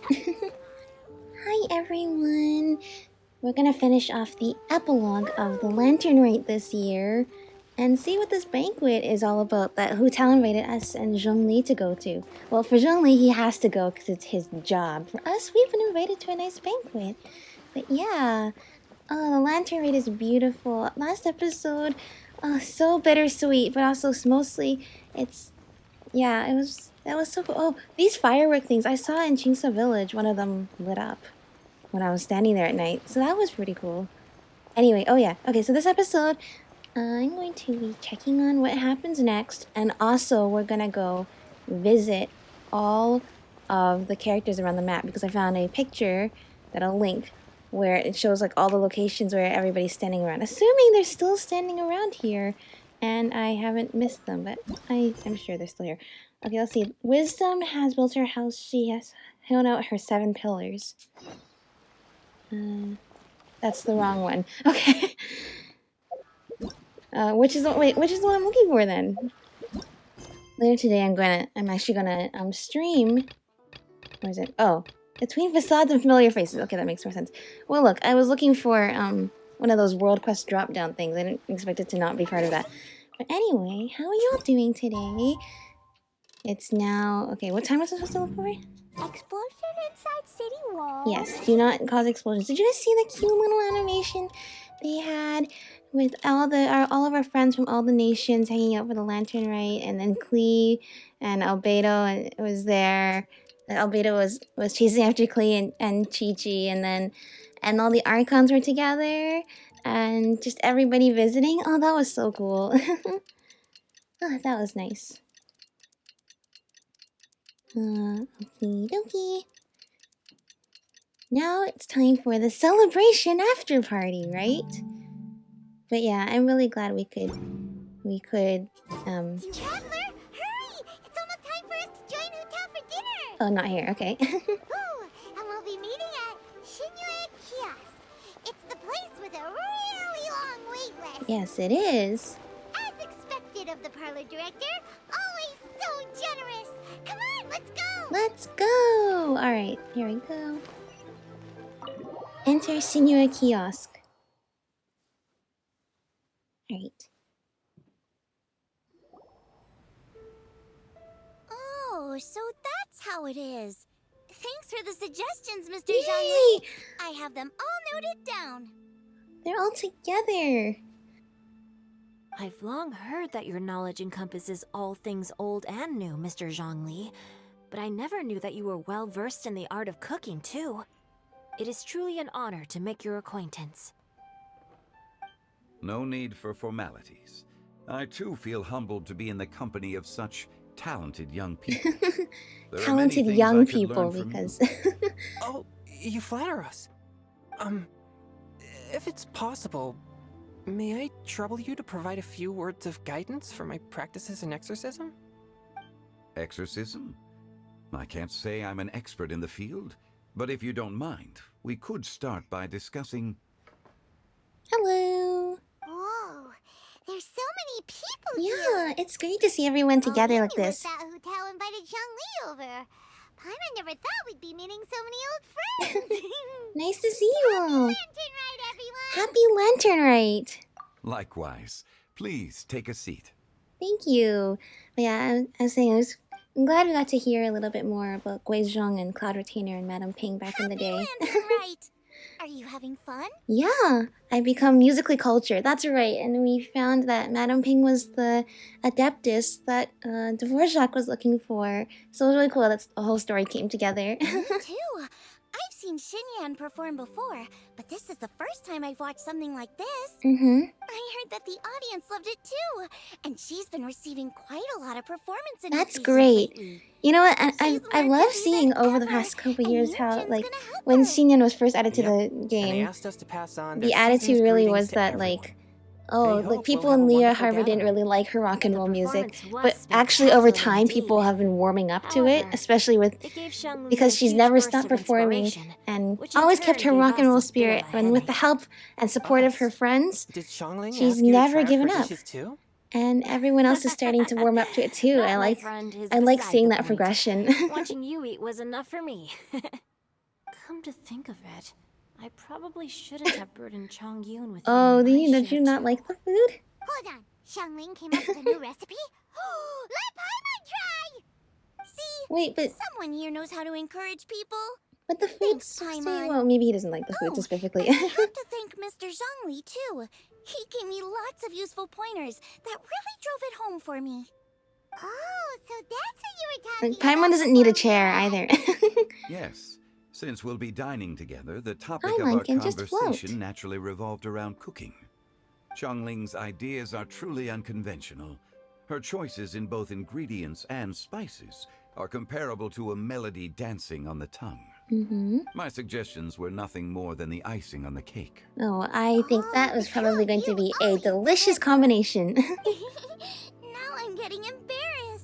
Hi everyone! We're gonna finish off the epilogue of the Lantern Rite this year and see what this banquet is all about that Hu Tao invited us and Zhongli to go to. Well, for Zhongli, he has to go because it's his job. For us, we've been invited to a nice banquet. But yeah, oh, the Lantern Rite is beautiful. Last episode, oh, so bittersweet, but also mostly, that was so cool. Oh, these firework things, I saw in Chingsa Village, one of them lit up when I was standing there at night. So that was pretty cool. Anyway, oh yeah. Okay, so this episode, I'm going to be checking on what happens next. And also, we're going to go visit all of the characters around the map because I found a picture that I'll link where it shows like all the locations where everybody's standing around. Assuming they're still standing around here. And I haven't missed them, but I'm sure they're still here. Okay, let's see. Wisdom has built her house. She has hewn out her 7 pillars. That's the wrong one. Okay. Which is the one I'm looking for then? Later today, I'm actually gonna stream. Where is it? Oh, between facades and familiar faces. Okay, that makes more sense. Well, look, I was looking for one of those World Quest drop down things. I didn't expect it to not be part of that. But anyway, how are y'all doing today? It's now okay. What time was I supposed to look for? Explosion inside city walls. Yes, do not cause explosions. Did you guys see the cute little animation they had with all of our friends from all the nations hanging out for the Lantern Rite, and then Klee and Albedo and was there. Albedo was chasing after Klee and Chi-Chi, and all the Archons were together, and just everybody visiting. Oh, that was so cool. Oh, that was nice. Okie dokie. Now it's time for the celebration after party, right? But yeah, I'm really glad we could Traveler, hurry! It's almost time for us to join Hotel for dinner! Oh, not here, okay. Ooh, and we'll be meeting at Shinyue Kiosk. It's the place with a really long wait list. Yes, it is. As expected of the parlor director, always so generous. Come on, let's go! Let's go! Alright, here we go. Enter Senior Kiosk. Alright. Oh, so that's how it is. Thanks for the suggestions, Mr. Yay! Zhongli. I have them all noted down. They're all together. I've long heard that your knowledge encompasses all things old and new, Mr. Zhongli, but I never knew that you were well versed in the art of cooking, too. It is truly an honor to make your acquaintance. No need for formalities. I too feel humbled to be in the company of such talented young people. Talented young people, because... Oh, you flatter us. If it's possible, may I trouble you to provide a few words of guidance for my practices in exorcism? Exorcism? I can't say I'm an expert in the field, but if you don't mind, we could start by discussing... Hello! Whoa, there's so many people here. Yeah, it's great to see everyone together like this. That Hotel invited Zhongli over. Paimon never thought we'd be meeting so many old friends. Nice to see you all. Lantern Rite, everyone. Happy Lantern Rite. Likewise. Please take a seat. Thank you. But yeah, I was saying, I'm glad we got to hear a little bit more about Guizhong and Cloud Retainer and Madame Ping back in the day. Lantern Rite. Are you having fun? Yeah, I become musically cultured. That's right. And we found that Madame Ping was the adeptus that Dvorak was looking for. So it was really cool that the whole story came together. Me too. I've seen Xinyan perform before, but this is the first time I've watched something like this. Mm-hmm. I heard that the audience loved it too, and she's been receiving quite a lot of performance in That's great. lately. You know what? She's I learned love to seeing lead over the ever, past couple and years how, Yunjin's like, gonna help when her. Xinyan was first added to the And they game, asked us to pass on the their attitude season's really greetings was to that, everyone. like, oh, They like hope people we'll have in a Leah wonderful Harbor didn't gathering. really like her rock and The roll music, performance was but actually over spectacular time people indeed. have been warming up to it, However, especially with It gave Xiangli because a she's huge never burst stopped of performing inspiration, and which in always turn kept her gave rock and us roll a bit spirit. of a And with the headache. help and support of her Us? friends, Did Xiangling she's ask you to never try out given her up. dishes too? And everyone else is starting to warm up to it too. That, I my like friend, is I like beside seeing the that point. progression. Watching you eat was enough for me. Come to think of it, I probably shouldn't have burdened Chongyun with Oh, eating my did you share not too. like the food? Hold on. Xiangling came up with a new recipe? Let Paimon try! See? Wait, but Someone here knows how to encourage people. the food's Thanks, supposed to be- Paimon. well, maybe he doesn't like the food Oh, specifically. and I have to thank Mr. Zhongli, too. He gave me lots of useful pointers that really drove it home for me. Oh, so that's what you were talking about. Paimon doesn't need a chair either. Yes. Since we'll be dining together, the topic of Paimon our can just float. conversation naturally revolved around cooking. Xiangling's ideas are truly unconventional. Her choices in both ingredients and spices are comparable to a melody dancing on the tongue. Mm-hmm. My suggestions were nothing more than the icing on the cake. Oh, I think that was the probably two of going to you be a always delicious deliver. combination. Now I'm getting embarrassed.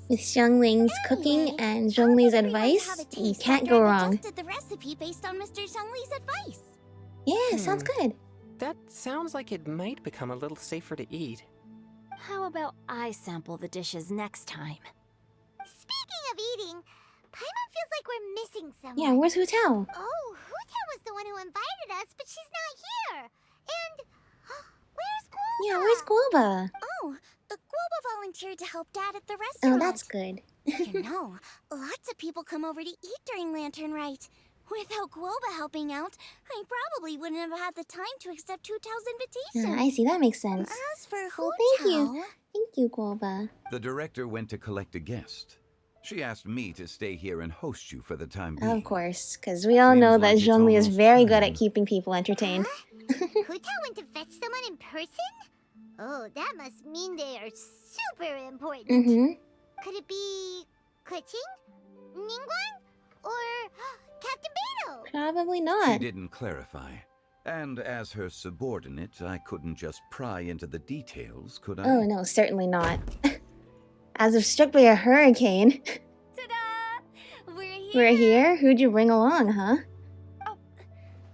With Xiangling's cooking Anyway, and how Zhongli's did everyone advice, have a you taste can't after go I've wrong. adjusted the recipe based on Mr. Zhongli's advice? Yeah, sounds good. That sounds like it might become a little safer to eat. How about I sample the dishes next time? Speaking of eating, Paimon feels like we're missing someone. Yeah, where's Hu Tao? Oh, Huta was the one who invited us, but she's not here. And where's Guoba? Yeah, where's Guoba? Oh, Guoba volunteered to help Dad at the Oh, restaurant. that's good. You know, lots of people come over to eat during Lantern Rite. Without Guoba helping out, I probably wouldn't have had the time to accept Hu Tao's invitation. I see, that makes sense. As for Hu Well, thank you. Tao, Thank you, Guoba. The director went to collect a guest. She asked me to stay here and host you for the time being. Of course, because we all Seems know like that it's Zhongli is almost very good time. at keeping people entertained. Hu Tao went to fetch someone in person? Oh, that must mean they are super important. Mm-hmm. Could it be Keqing? Ningguang? Or Captain Beidou? Probably She not. didn't clarify. And as her subordinate, I couldn't just pry into the details, could I? Oh, no, certainly not. As if struck by a hurricane. Ta-da! We're here! We're here? Who'd you bring along, huh?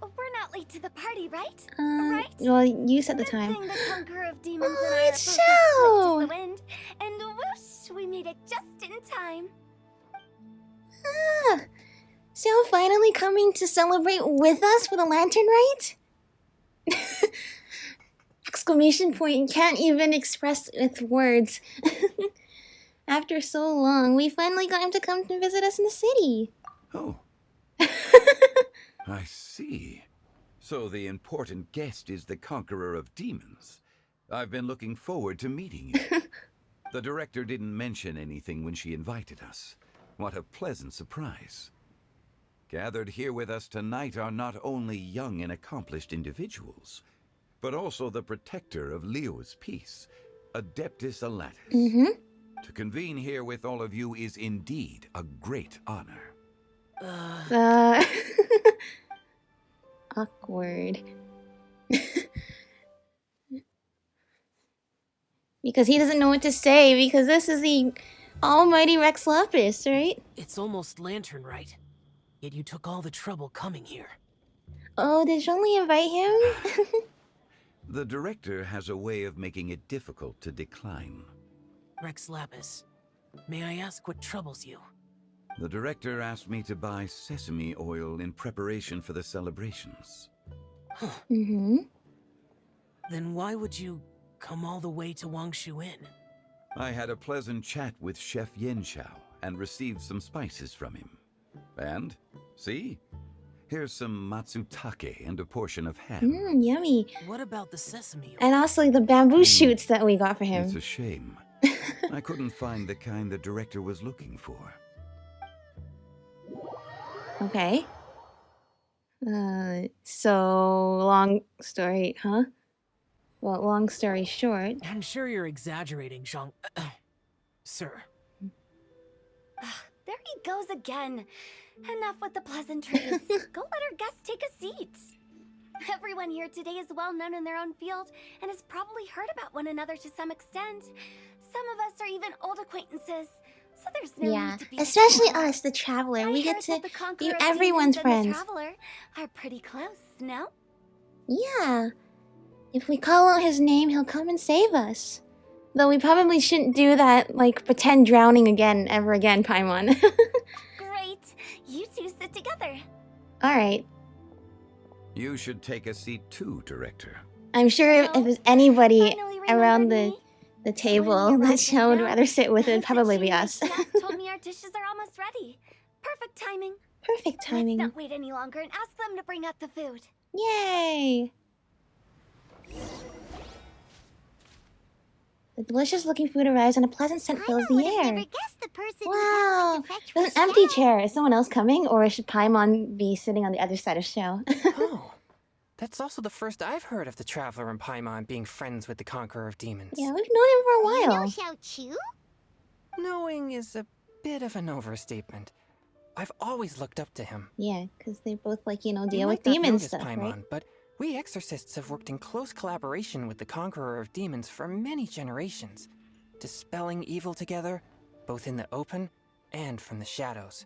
We're not late to the party, right? Well, you set the Good time. thing the conqueror of demons Oh, and I are it's both as swift Xiao! as the wind. And whoosh, we made it just in time. Ah, Xiao finally coming to celebrate with us for the Lantern Rite? Exclamation point, can't even express with words. After so long, we finally got him to come to visit us in the city. Oh, I see. So the important guest is the conqueror of demons. I've been looking forward to meeting you. The director didn't mention anything when she invited us. What a pleasant surprise. Gathered here with us tonight are not only young and accomplished individuals, but also the protector of Leo's peace, Adeptus Alatus. Mm-hmm. To convene here with all of you is indeed a great honor. Awkward. Because he doesn't know what to say, because this is the almighty Rex Lapis, right? It's almost Lantern Rite, yet you took all the trouble coming here. Oh, did Zhongli invite him? The director has a way of making it difficult to decline. Rex Lapis, may I ask what troubles you? The director asked me to buy sesame oil in preparation for the celebrations. Huh. Mm-hmm. Then why would you come all the way to Wangshu Inn? I had a pleasant chat with Chef Xiao and received some spices from him. And, see? Here's some matsutake and a portion of ham. Yummy. What about the sesame oil? And also the bamboo shoots that we got for him. It's a shame. I couldn't find the kind the director was looking for. Okay. So long story, huh? Well, long story short. I'm sure you're exaggerating, Zhang... Sir. There he goes again. Enough with the pleasantries. Go let our guests take a seat. Everyone here today is well known in their own field and has probably heard about one another to some extent. Some of us are even old acquaintances, so there's no Yeah, need to be especially surprised. us, the Traveler. I We get heard to that the be Conqueror of everyone's Demons and the friends. Traveler are pretty close, no? Yeah. If we call out his name, he'll come and save us. Though we probably shouldn't do that, like, pretend drowning again, ever again, Paimon. Great. You two sit together. Alright. You should take a seat too, Director. I'm sure if Well, there's anybody finally around remembered the me. table When we that arrived Xiao would just rather sit with, it'd now, probably be Sachimi us. just told me our dishes are almost ready. Perfect timing. Perfect Let's timing. not wait any longer and ask them to bring out the food. Yay! The delicious-looking food arrives and a pleasant scent fills the air. guessed the person Wow! There's an empty chair. Is someone else coming, or should Paimon be sitting on the other side of Xiao? Oh, that's also the first I've heard of the Traveler and Paimon being friends with the Conqueror of Demons. Yeah, we've known him for a while. Xiao Chu? Knowing is a bit of an overstatement. I've always looked up to him. Yeah, because they both like, you know, You deal with might not know demon this, stuff, Paimon, right? but we exorcists have worked in close collaboration with the Conqueror of Demons for many generations, dispelling evil together, both in the open and from the shadows.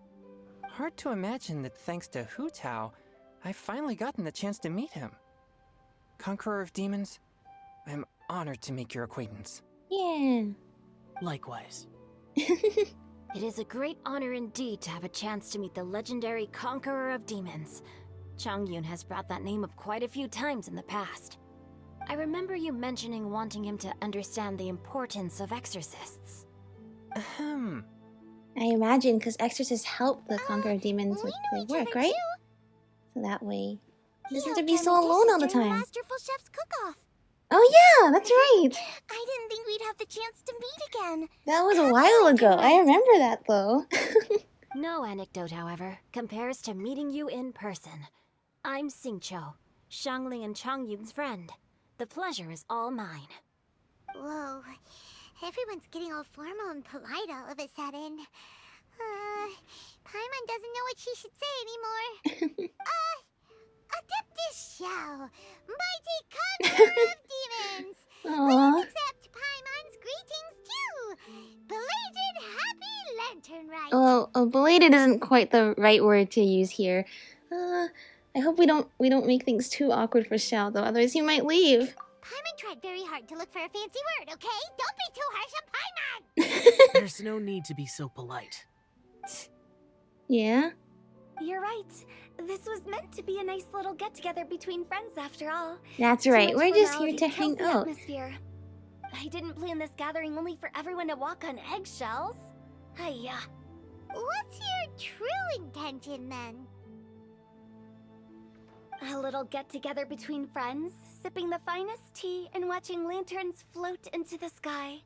Hard to imagine that thanks to Hu Tao, I've finally gotten the chance to meet him. Conqueror of Demons, I'm honored to make your acquaintance. Yeah. Likewise. It is a great honor indeed to have a chance to meet the legendary Conqueror of Demons. Changyun has brought that name up quite a few times in the past. I remember you mentioning wanting him to understand the importance of exorcists. Ahem. I imagine, because exorcists help the Conqueror of Demons with their work, right? So that way, he doesn't have to be so alone all the time. Masterful Chef's cook-off. Oh yeah, that's right. I didn't think we'd have the chance to meet again. That was a while ago. I remember that though. No anecdote, however, compares to meeting you in person. I'm Xingqiu, Shangling and Changyun's friend. The pleasure is all mine. Whoa. Everyone's getting all formal and polite all of a sudden. Paimon doesn't know what she should say anymore. Adeptus Xiao, mighty conqueror of demons. Aww. Please accept Paimon's greetings too. Belated happy Lantern Rite. Well, belated isn't quite the right word to use here. I hope we don't make things too awkward for Xiao though, otherwise he might leave. Paimon tried very hard to look for a fancy word, okay? Don't be too harsh on Paimon. There's no need to be so polite. Yeah? You're right. This was meant to be a nice little get-together between friends after all. That's Too right. much We're just here formality to kills hang the out. atmosphere. I didn't plan this gathering only for everyone to walk on eggshells. Hiya. What's your true intention then? A little get-together between friends, sipping the finest tea and watching lanterns float into the sky,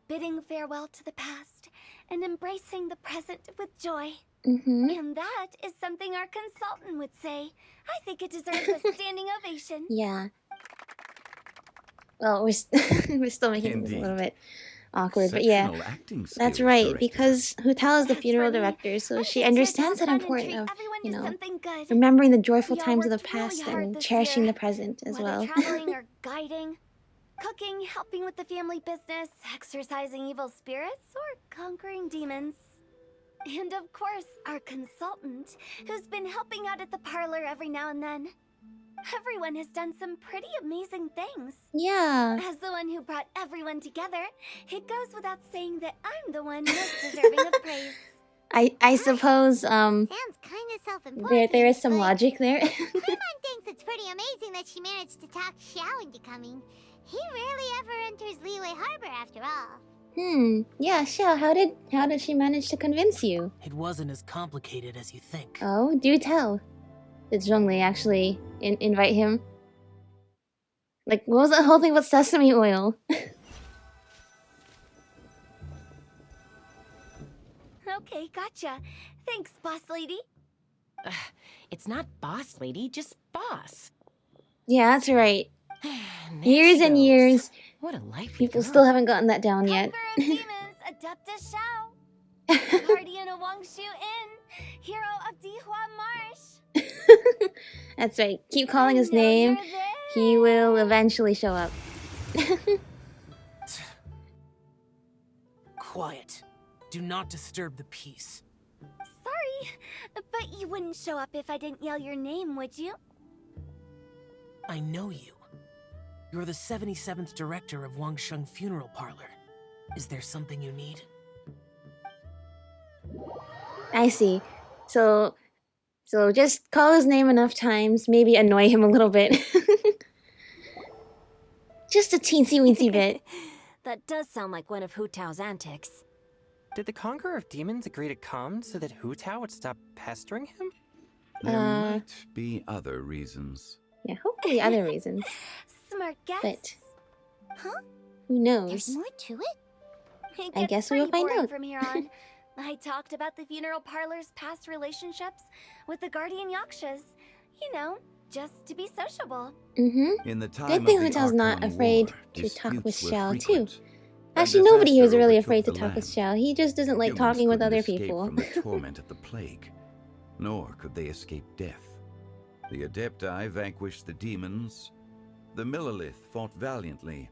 bidding farewell to the past and embracing the present with joy. Mm-hmm. And that is something our consultant would say. I think it deserves a standing ovation. Yeah. Well, we're still making things a little bit awkward, but yeah. Exceptional acting That's skills, right, Director. because Hu Tao is the As funeral for me, director, so I'm she just here to understands have that fun and importance treat of, everyone you to know, something good. remembering the joyful We all times of the worked really past hard and this cherishing year, the present as whether well. traveling or guiding, cooking, helping with the family business, exorcising evil spirits, or conquering demons. And of course, our consultant, who's been helping out at the parlor every now and then. Everyone has done some pretty amazing things. Yeah. As the one who brought everyone together, it goes without saying that I'm the one most deserving of praise. I suppose Sounds kind of self-important. there is some but logic there. Paimon thinks it's pretty amazing that she managed to talk Xiao into coming. He rarely ever enters Liyue Harbor after all. Yeah, Xiao, how did she manage to convince you? It wasn't as complicated as you think. Oh, do tell. Did Zhongli actually invite him? Like, what was that whole thing about sesame oil? Okay, gotcha. Thanks, boss lady. It's not boss lady, just boss. Yeah, that's right. There Years she and goes. years, What a lively people girl. still haven't gotten that down yet. Conqueror of demons, Adeptus Xiao. Guardian of Wangshu Inn. Hero of Dihua Marsh. That's right. Keep calling his I know name. you're there. He will eventually show up. Quiet. Do not disturb the peace. Sorry, but you wouldn't show up if I didn't yell your name, would you? I know you. You're the 77th director of Wangsheng Funeral Parlor. Is there something you need? I see. So, So just call his name enough times, maybe annoy him a little bit. Just a teensy weensy bit. That does sound like one of Hu Tao's antics. Did the Conqueror of Demons agree to come so that Hu Tao would stop pestering him? There might be other reasons. Yeah, hopefully other reasons. Smart guess. But Huh? who knows? There's more to it? It I gets guess we will pretty find boring out. from here on. I talked about the funeral parlor's past relationships with the guardian yakshas. You know, just to be sociable. Mm-hmm. In the time Good thing of Hu the Tao's not Archon afraid War, to talk with disputes were Xiao, too. frequent. A Actually, nobody here is disaster really overtook afraid to the talk with land. Xiao. He just doesn't like Humans talking with couldn't other escape people. from the torment of the plague, nor could they escape death. The Adepti vanquished the demons, the Millelith fought valiantly,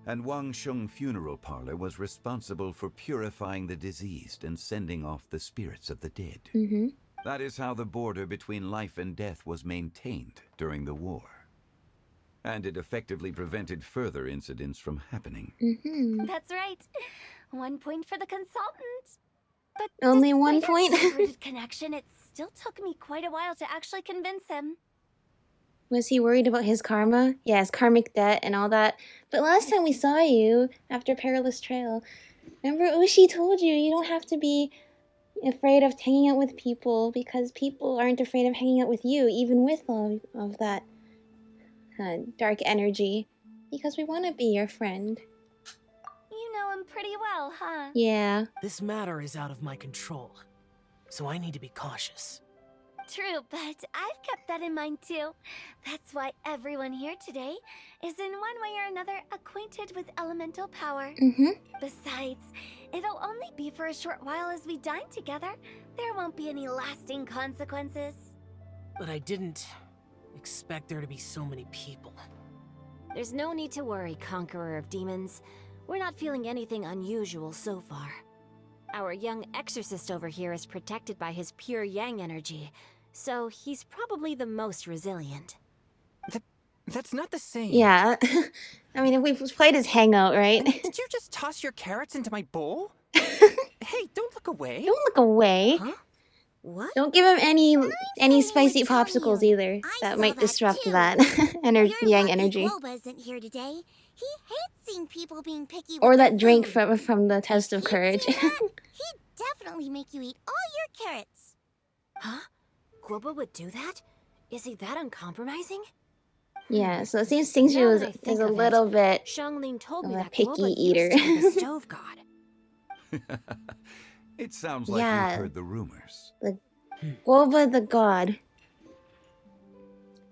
and Wang Sheng Funeral Parlor was responsible for purifying the diseased and sending off the spirits of the dead. Mm-hmm. That is how the border between life and death was maintained during the war. And it effectively prevented further incidents from happening. Mm-hmm. That's right. 1 point for the consultant. But Only 1 despite our point? secreted connection, it still took me quite a while to actually convince him. Was he worried about his karma? Yeah, his karmic debt and all that. But last time we saw you, after Perilous Trail, remember Ushi told you you don't have to be afraid of hanging out with people because people aren't afraid of hanging out with you, even with all of that dark energy. Because we want to be your friend. You know him pretty well, huh? Yeah. This matter is out of my control, so I need to be cautious. True, but I've kept that in mind too. That's why everyone here today is in one way or another acquainted with elemental power. Mm-hmm. Besides, it'll only be for a short while as we dine together. There won't be any lasting consequences. But I didn't expect there to be so many people. There's no need to worry, Conqueror of Demons. We're not feeling anything unusual so far. Our young exorcist over here is protected by his pure yang energy, so he's probably the most resilient. That's not the same. Yeah. I mean, if we played his hangout, right? Did you just toss your carrots into my bowl? Hey, don't look away. Don't look away. Huh? What? Don't give him any spicy would tell popsicles you. either. I That saw might that disrupt too. that Your yang lucky energy. Guoba isn't here today. He hates seeing people being picky Or with that their drink food. from the test of He'd courage. see that, he'd definitely make you eat all your carrots. Huh? Guoba would do that? Is he that uncompromising? Yeah, so it seems Xingqiu Now is that I think a of it, little bit Xiangling told me of a that picky Guoba eater. used to be the stove god. It sounds like Yeah. you've heard the rumors. Guoba the god.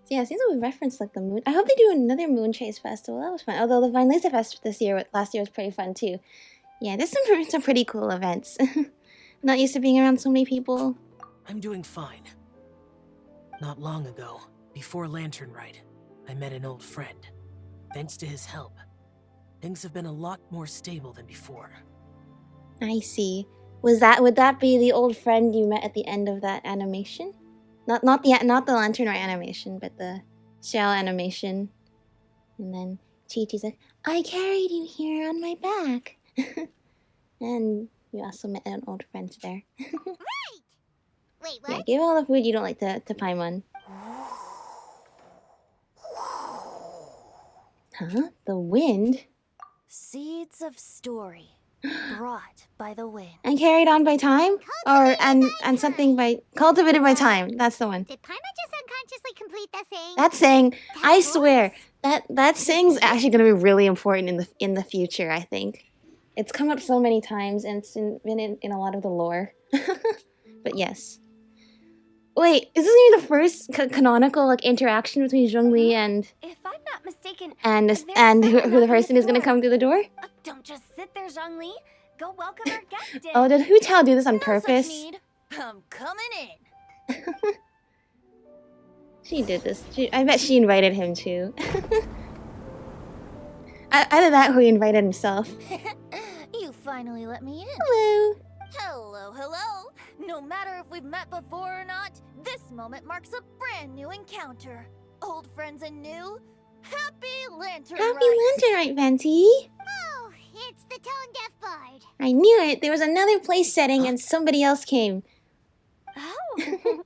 So yeah, it seems like we referenced like the moon. I hope they do another moon chase festival. That was fun. Although the Vine Laser Fest last year was pretty fun too. Yeah, there's some pretty cool events. Not used to being around so many people. I'm doing fine. Not long ago, before Lantern Rite, I met an old friend. Thanks to his help, things have been a lot more stable than before. I see. Would that be the old friend you met at the end of that animation? Not the Lantern Rite animation, but the Xiao animation. And then Chi-Chi's like, I carried you here on my back. And you also met an old friend there. Right! Wait, what? Yeah, give all the food you don't like to Paimon. Huh? The wind? Seeds of story brought by the wind. And carried on by time? Or and something by cultivated by time. That's the one. Did Paimon just unconsciously complete that saying? That saying, I That swear, voice. that saying's actually gonna be really important in the future, I think. It's come up so many times and it's been in a lot of the lore. But yes. Wait, is this gonna be the first canonical like interaction between Zhongli and If I'm not mistaken, and there's who someone the knocking person at is gonna door. come through the door? Don't just sit there, Zhongli. Go welcome our guest in. Oh, did Hu Tao do this on No such purpose? need. I'm coming in. She did this. I bet she invited him too. Either that or he invited himself. You finally let me in. Hello. Hello, hello. No matter if we've met before or not, this moment marks a brand new encounter. Old friends and new. Happy Lantern Happy Rite. Lantern Rite, Venti. Oh, it's the tone deaf bard. I knew it. There was another place setting and somebody else came. Oh,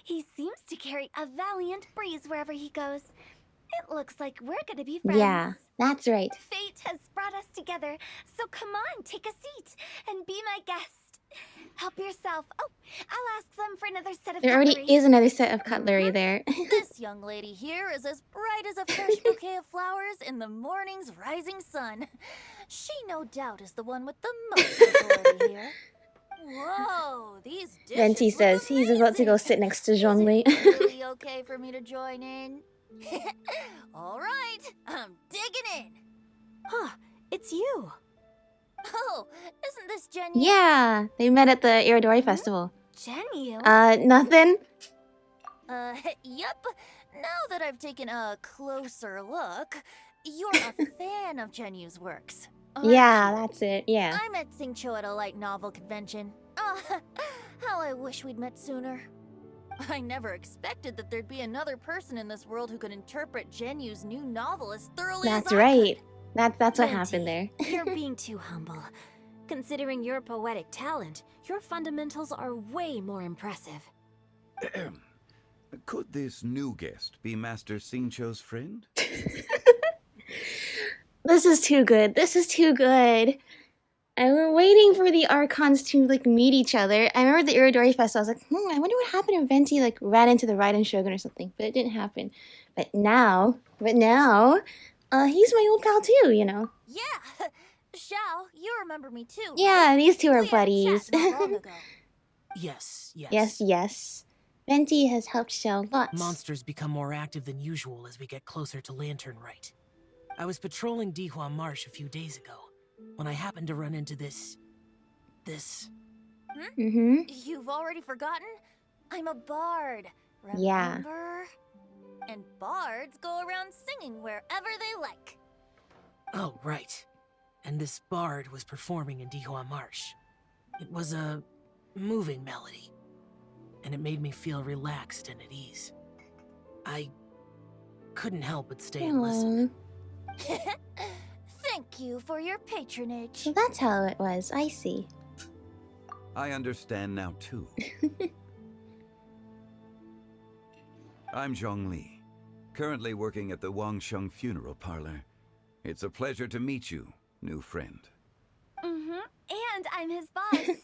He seems to carry a valiant breeze wherever he goes. It looks like we're gonna be friends. Yeah, that's right. Fate has brought us together, so come on, take a seat and be my guest. Help yourself. Oh, I'll ask them for another set of There already cutlery. is another set of cutlery there. This young lady here is as bright as a fresh bouquet of flowers in the morning's rising sun. She no doubt is the one with the most authority here. Whoa, these dishes Venti look says he's about to go amazing. sit next to Is Zhongli. it really okay for me to join in? All right, I'm digging in. Huh, it's you. Oh, isn't this Jenny? Yeah, they met at the Iridori Festival. Jenny, Nothing? Yep. Now that I've taken a closer look, you're a fan of Genyu's works. aren't Yeah, you? that's it, yeah. I met Xingqiu at a light novel convention. Ah, how I wish we'd met sooner. I never expected that there'd be another person in this world who could interpret Genyu's new novel as thoroughly That's as I right. could. That's what Venti, happened there. You're being too humble. Considering your poetic talent, your fundamentals are way more impressive. Could this new guest be Master Xingqiu's friend? This is too good. This is too good. And we're waiting for the Archons to like meet each other. I remember the Iridori Festival. I was like, I wonder what happened if Venti like ran into the Raiden Shogun or something. But it didn't happen. But now, he's my old pal too, you know. Yeah, Xiao, you remember me too. Yeah, these two are We had a buddies. chat not long ago. Yes, yes. Yes. Venti has helped Xiao lots. Monsters become more active than usual as we get closer to Lantern Rite. I was patrolling Dihua Marsh a few days ago when I happened to run into this. Mm-hmm. You've already forgotten? I'm a bard. Remember? Yeah. And bards go around singing wherever they like. Oh, right. And this bard was performing in Dihua Marsh. It was a moving melody, and it made me feel relaxed and at ease. I couldn't help but stay and listen. Thank you for your patronage. So that's how it was. I see. I understand now too. I'm Zhongli, currently working at the Wangsheng Funeral Parlor. It's a pleasure to meet you, new friend. Mm-hmm. And I'm his boss.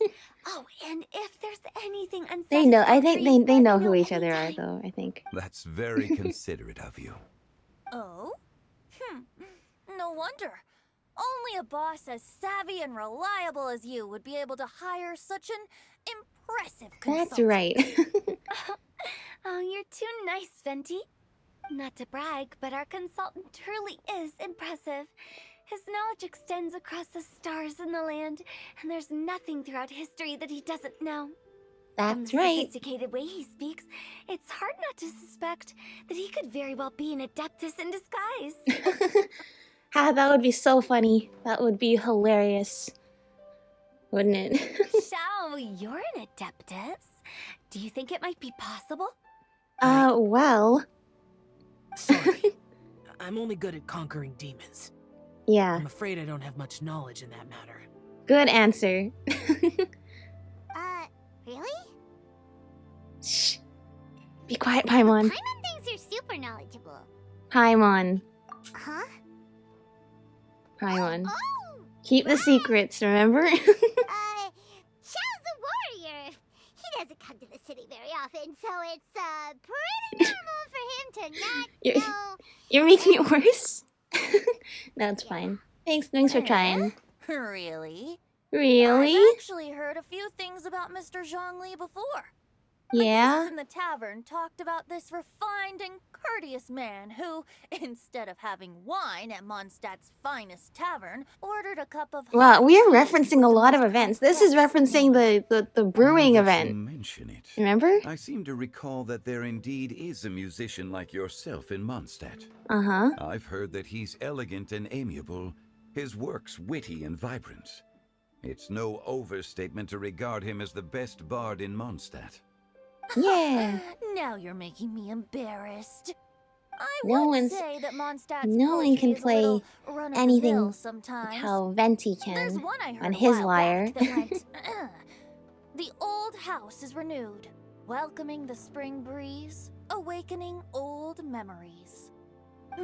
Oh, and if there's anything unsatisfactory, They know. I think they let know me who each other are, anytime. though. I think. That's very considerate of you. Oh? No wonder. Only a boss as savvy and reliable as you would be able to hire such an impressive consultant. That's right. Oh, you're too nice, Venti. Not to brag, but our consultant truly is impressive. His knowledge extends across the stars and the land, and there's nothing throughout history that he doesn't know. From That's the right. sophisticated way he speaks, it's hard not to suspect that he could very well be an adeptus in disguise. That would be so funny. That would be hilarious. Wouldn't it? Xiao, you're an adeptus. Do you think it might be possible? Well. Sorry. I'm only good at conquering demons. Yeah. I'm afraid I don't have much knowledge in that matter. Good answer. Really? Shh. Be quiet, Paimon. Paimon thinks you're super knowledgeable. Paimon. Huh? Paimon. Oh! Keep the secrets, remember? Xiao's a warrior. He doesn't come to the city very often, so it's, pretty normal for him to not You're- know. You're making it worse? That's fine. Thanks for trying. Really? Really? I've actually heard a few things about Mr. Zhongli before. Yeah? In the tavern talked about this refined and courteous man who, instead of having wine at Mondstadt's finest tavern, ordered a cup of Wow, hot we are tea referencing a with the lot of most events. This is complex referencing the brewing Now that you event. mention it, Remember? I seem to recall that there indeed is a musician like yourself in Mondstadt. Uh-huh. I've heard that he's elegant and amiable, his works witty and vibrant. It's no overstatement to regard him as the best bard in Mondstadt. Yeah. Now you're making me embarrassed. I No would one's- say that Mondstadt's no one can poetry is a play little run-of-the-mill anything sometimes. How Venti There's can one I heard on a his while lyre. back that went, the old house is renewed. welcoming the spring breeze, awakening old memories.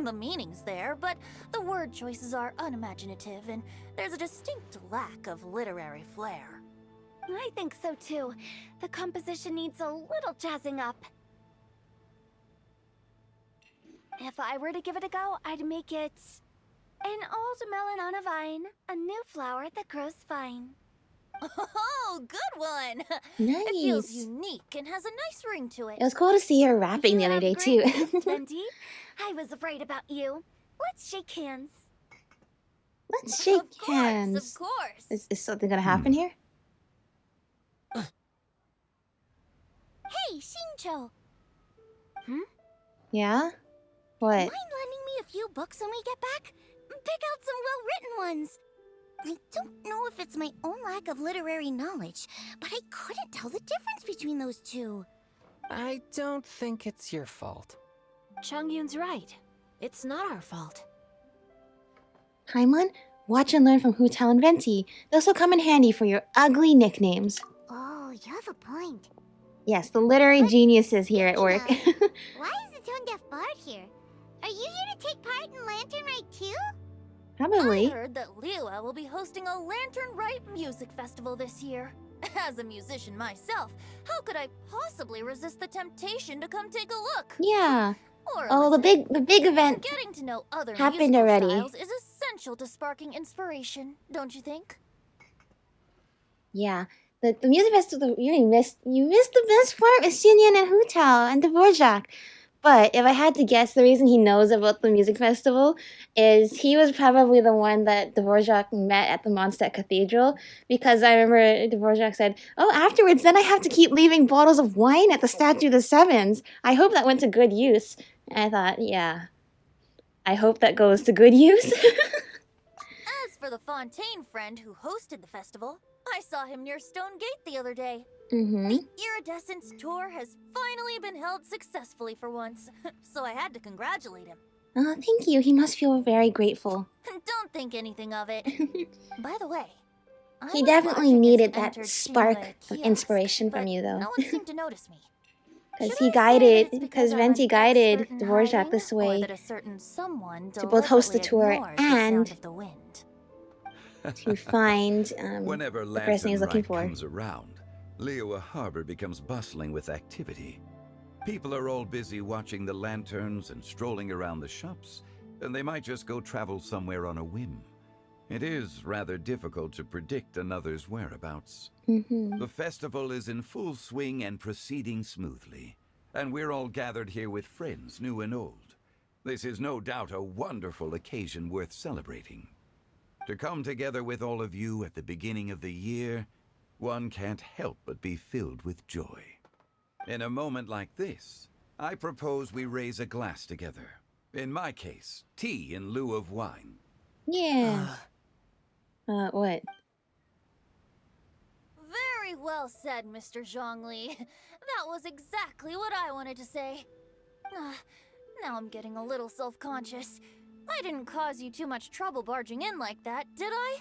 The meaning's there, but the word choices are unimaginative, and there's a distinct lack of literary flair. I think so too. The composition needs a little jazzing up. If I were to give it a go, I'd make it an old melon on a vine, a new flower that grows fine. Oh, good one! It feels Nice. unique and has a nice ring to it. It was cool to see her rapping the You other have day great too. taste, Venti. I was right about you. Let's shake hands. Let's shake Of hands. course. Is something gonna happen here? Hey, Shincho, Yeah? What? mind lending me a few books when we get back? Pick out some well-written ones. I don't know if it's my own lack of literary knowledge, but I couldn't tell the difference between those two. I don't think it's your fault. Chongyun's right. It's not our fault. Paimon, watch and learn from Hu Tao and Venti. Those will come in handy for your ugly nicknames. Oh, you have a point. Yes, the literary But geniuses here at work. speaking Why is the tone-deaf bard here? Are you here to take part in Lantern Rite too? Probably. I heard that Liwa will be hosting a Lantern Rite music festival this year. As a musician myself, how could I possibly resist the temptation to come take a look? Yeah. Or Oh, let's the say, big event. getting to know other happened musical already. styles is essential to sparking inspiration, don't you think? Yeah. The music festival you missed the best part with Xinyan and Hu Tao and Dvorak. But if I had to guess, the reason he knows about the music festival is he was probably the one that Dvorak met at the Mondstadt Cathedral, because I remember Dvorak said, "Oh, afterwards, then I have to keep leaving bottles of wine at the Statue of the Sevens. I hope that went to good use." And I thought, yeah, I hope that goes to good use. As for the Fontaine friend who hosted the festival, I saw him near Stone Gate the other day. Mm-hmm. The Iridescence tour has finally been held successfully for once, so I had to congratulate him. Oh, thank you. He must feel very grateful. Don't think anything of it. By the way, I He was definitely watching as needed he that entered spark Shinue of kiosk, inspiration from but you, though. No one seemed to notice me. Because Should he I say guided, that it's because I'm Venti an guided expert in Dvorak hiding, this or way that a certain someone to both host the deliberately tour ignores the sound and of the wind. to find Whenever the person Lantern he's looking Rite for. comes around, Liyue Harbor becomes bustling with activity. People are all busy watching the lanterns and strolling around the shops, and they might just go travel somewhere on a whim. It is rather difficult to predict another's whereabouts. Mm-hmm. The festival is in full swing and proceeding smoothly, and we're all gathered here with friends, new and old. This is no doubt a wonderful occasion worth celebrating. To come together with all of you at the beginning of the year, one can't help but be filled with joy. In a moment like this, I propose we raise a glass together. In my case, tea in lieu of wine. Yeah. What? Very well said, Mr. Zhongli. That was exactly what I wanted to say. Now I'm getting a little self-conscious. I didn't cause you too much trouble barging in like that, did I?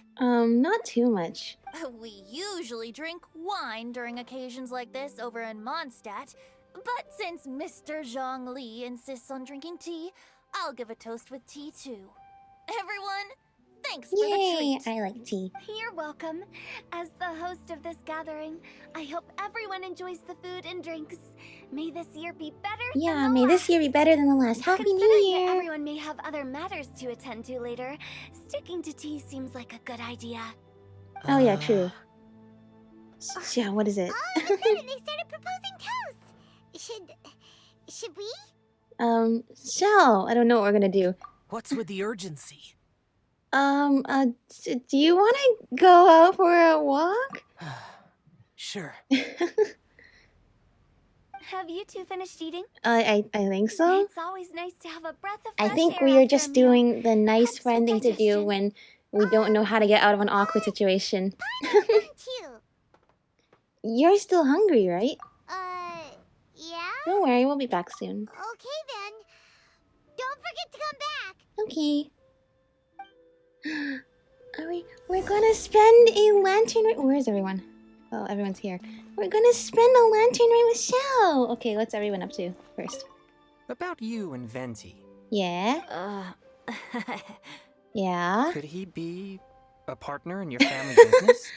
Not too much. We usually drink wine during occasions like this over in Mondstadt, but since Mr. Zhongli insists on drinking tea, I'll give a toast with tea too. Everyone, thanks for the Yay! treat. I like tea. You're welcome. As the host of this gathering, I hope everyone enjoys the food and drinks. May this year be better Yeah, than the may last. this year be better than the last. Happy New Considering that Year! everyone may have other matters to attend to later, sticking to tea seems like a good idea. Oh yeah, true. Yeah, what is it? All of a sudden, they started proposing toasts. Should we? Xiao, I don't know what we're gonna do. What's with the urgency? Do you want to go out for a walk? Sure. Have you two finished eating? I think so. It's always nice to have a breath of I fresh think air we are after just a meal. doing the nice Helps friend with thing to do digestion. when we don't know how to get out of an awkward situation. Too. You're still hungry, right? Yeah? Don't worry, we'll be back soon. Okay then. Don't forget to come back. Okay. We're gonna spend a lantern. Where is everyone? Oh, everyone's here. We're gonna spend a lantern right with Xiao! Okay, what's everyone up to first? About you and Venti. Yeah? Yeah? Could he be a partner in your family business?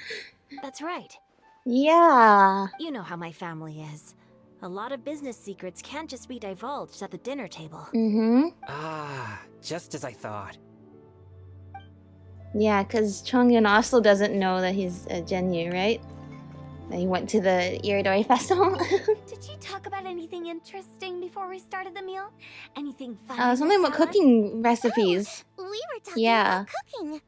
That's right. Yeah! You know how my family is. A lot of business secrets can't just be divulged at the dinner table. Mm-hmm. Ah, just as I thought. Yeah, because Chongyun also doesn't know that he's a Genyu, right? That he went to the Iridori festival. Did you talk about anything interesting before we started the meal? Anything fun? Something about cooking recipes. We were talking Yeah. about cooking.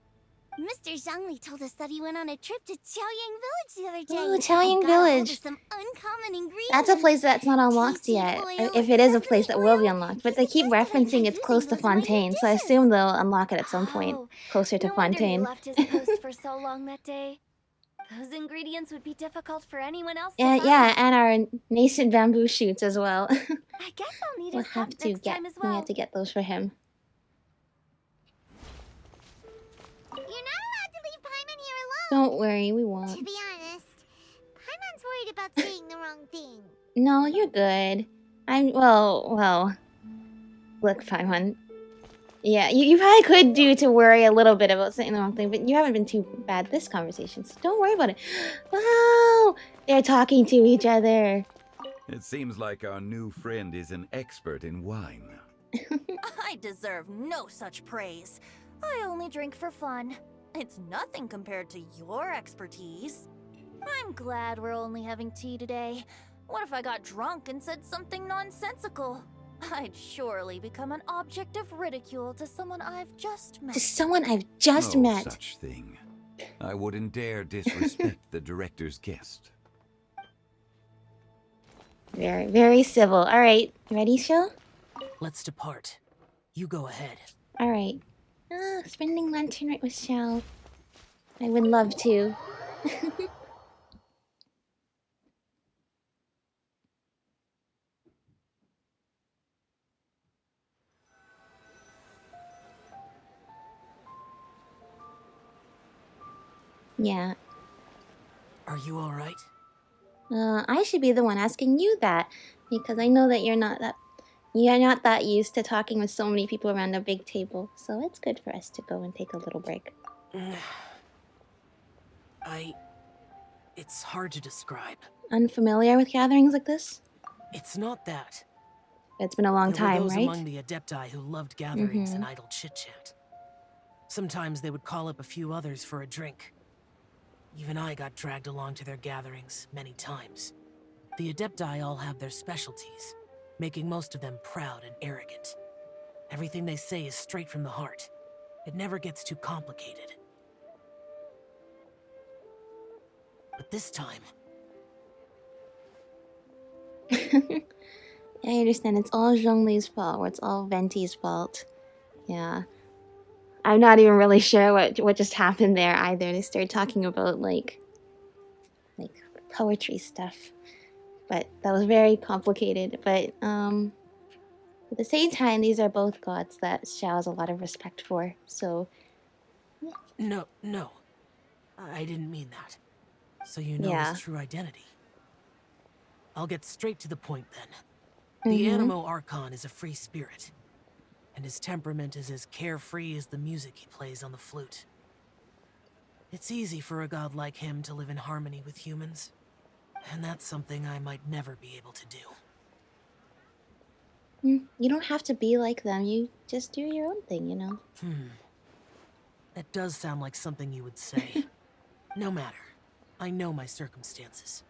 Mr. Zhangli told us that he went on a trip to Qiaoyang Village the other day. Ooh, Qiaoyang and got a hold of Village. some uncommon ingredients. That's a place that's not unlocked Tasty yet. oil If it is a and place that sesame will be oil. unlocked. But He they keep suggested I referencing try it's close to using those in my new Fontaine, so I dishes. assume they'll unlock it at some point Oh, closer to no wonder he Fontaine. left his post for so long that day. Those ingredients would be difficult for anyone else to Yeah, find. yeah, and our nascent bamboo shoots as well. I guess I'll need We'll his have help to next get time as we well. have to get those for him. You're not allowed to leave Paimon here alone. Don't worry, we won't. To be honest, Paimon's worried about saying the wrong thing. No, you're good. Well. Look, Paimon. Yeah, you probably could do to worry a little bit about saying the wrong thing, but you haven't been too bad this conversation, so don't worry about it. Wow! They're talking to each other. It seems like our new friend is an expert in wine. I deserve no such praise. I only drink for fun. It's nothing compared to your expertise. I'm glad we're only having tea today. What if I got drunk and said something nonsensical? I'd surely become an object of ridicule to someone I've just met. To someone I've just No met. such thing. I wouldn't dare disrespect the director's guest. Very, very civil. Alright, ready, Xiao? Let's depart. You go ahead. Alright. Spending lantern right with Xiao. I would love to. Yeah. Are you alright? I should be the one asking you that, because I know that you're not that used to talking with so many people around a big table, so it's good for us to go and take a little break. It's hard to describe. Unfamiliar with gatherings like this? It's not that. It's been a long There were time, those right? among the Adepti who loved gatherings and idle chit-chat. Sometimes they would call up a few others for a drink. Even I got dragged along to their gatherings many times. The Adepti all have their specialties, making most of them proud and arrogant. Everything they say is straight from the heart. It never gets too complicated. But this time... I understand, it's all Zhongli's fault, or it's all Venti's fault. Yeah. I'm not even really sure what just happened there either. They started talking about, like poetry stuff. But that was very complicated. But, at the same time, these are both gods that Xiao has a lot of respect for, so... No. I didn't mean that. So you know his true identity. I'll get straight to the point then. The Animo Archon is a free spirit, and his temperament is as carefree as the music he plays on the flute. It's easy for a god like him to live in harmony with humans, and that's something I might never be able to do. You don't have to be like them, you just do your own thing, you know? That does sound like something you would say. No matter. I know my circumstances.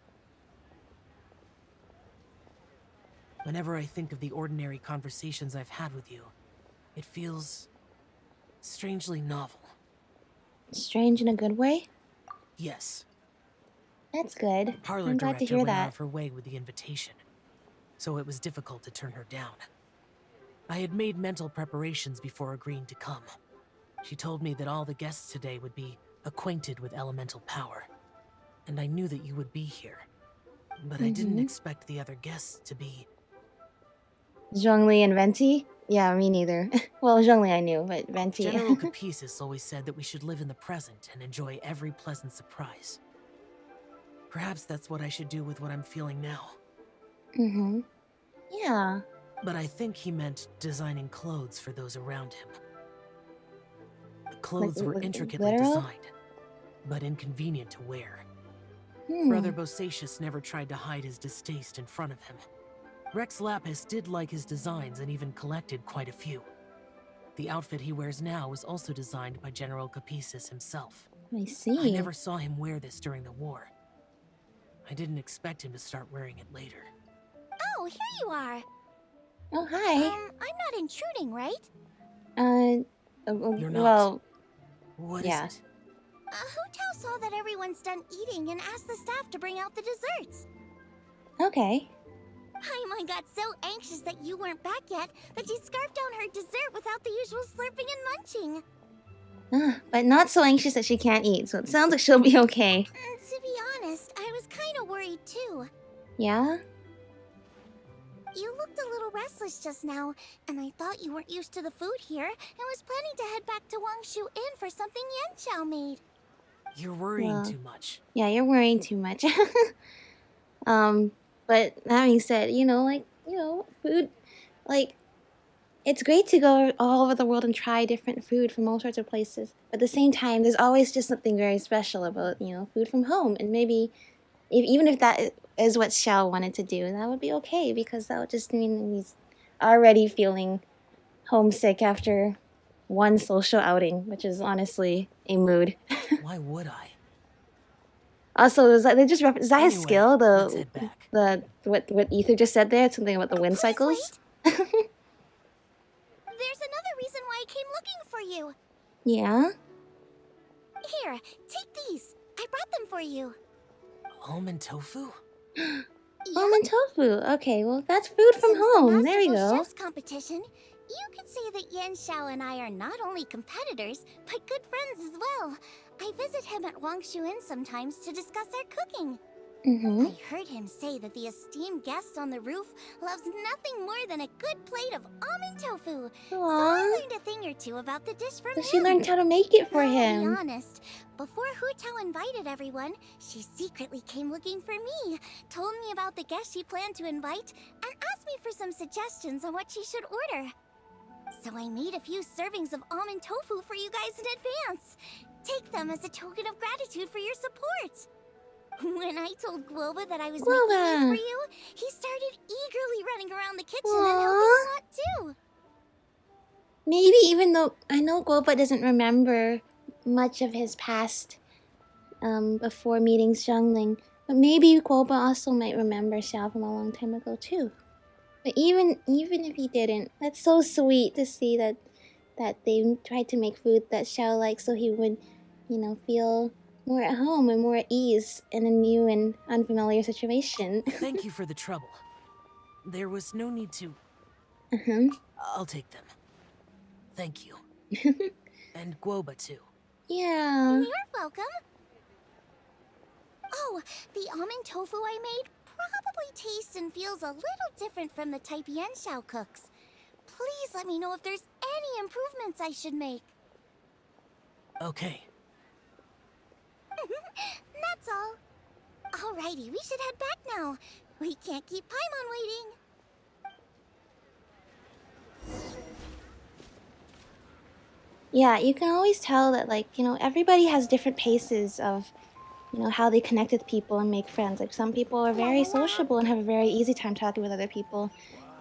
Whenever I think of the ordinary conversations I've had with you, it feels strangely novel. Strange in a good way? Yes. That's good. The parlor I'm glad to director hear went out that. of her way with the invitation, so it was difficult to turn her down. I had made mental preparations before agreeing to come. She told me that all the guests today would be acquainted with elemental power, and I knew that you would be here. But I didn't expect the other guests to be... Zhongli and Venti? Yeah, me neither. Well, Zhongli I knew, but Venti... General Capisis always said that we should live in the present and enjoy every pleasant surprise. Perhaps that's what I should do with what I'm feeling now. Mm-hmm. Yeah. But I think he meant designing clothes for those around him. The clothes were intricately literal? designed, but inconvenient to wear. Hmm. Brother Bosacius never tried to hide his distaste in front of him. Rex Lapis did like his designs and even collected quite a few. The outfit he wears now was also designed by General Capisis himself. I see. I never saw him wear this during the war. I didn't expect him to start wearing it later. Oh, here you are. Oh, hi. I'm not intruding, right? You're not. Well, What yeah. is it? Hu Tao saw that everyone's done eating and asked the staff to bring out the desserts. Okay. Paimon got so anxious that you weren't back yet that she scarfed down her dessert without the usual slurping and munching. But not so anxious that she can't eat, so it sounds like she'll be okay. To be honest, I was kind of worried too. Yeah? You looked a little restless just now, and I thought you weren't used to the food here and was planning to head back to Wangshu Inn for something Yan Xiao made. You're worrying Well, too much. Yeah, you're worrying too much. But that being said, food, like, it's great to go all over the world and try different food from all sorts of places. But at the same time, there's always just something very special about, food from home. And maybe, even if that is what Xiao wanted to do, that would be okay, because that would just mean he's already feeling homesick after one social outing, which is honestly a mood. Why would I? Also, is that they just Zai's Anyway, skill, let's head back. what Ether just said there, something about the wind Please cycles. There's another reason why I came looking for you. Yeah. Here, take these. I brought them for you. Almond tofu? Almond tofu. Okay, well that's food from Since home. the There we Masterful go. Chef's competition, you could say that Yan Xiao and I are not only competitors, but good friends as well. I visit him at Wangshu Inn sometimes to discuss our cooking. Mm-hmm. I heard him say that the esteemed guest on the roof loves nothing more than a good plate of almond tofu. So I Aww. learned a thing or two about the dish from So him. she learned how to make it for I'll be him. honest, before Hu Tao invited everyone, she secretly came looking for me, told me about the guest she planned to invite, and asked me for some suggestions on what she should order. So I made a few servings of almond tofu for you guys in advance. Take them as a token of gratitude for your support. When I told Guoba that I was making these Guoba. for you, he started eagerly running around the kitchen and Aww. helping a lot too. Maybe even though I know Guoba doesn't remember much of his past before meeting Xiangling, but maybe Guoba also might remember Xiao from a long time ago too. But even if he didn't, that's so sweet to see that they tried to make food that Xiao likes, so he would, feel more at home and more at ease in a new and unfamiliar situation. Thank you for the trouble. There was no need to... Uh-huh. I'll take them. Thank you. And Guoba too. Yeah. You're welcome. Oh, the almond tofu I made probably tastes and feels a little different from the type Yan Xiao cooks. Please let me know if there's any improvements I should make. Okay. That's all. Alrighty, we should head back now. We can't keep Paimon waiting. Yeah, you can always tell that, everybody has different paces of, how they connect with people and make friends. Like, some people are very sociable and have a very easy time talking with other people.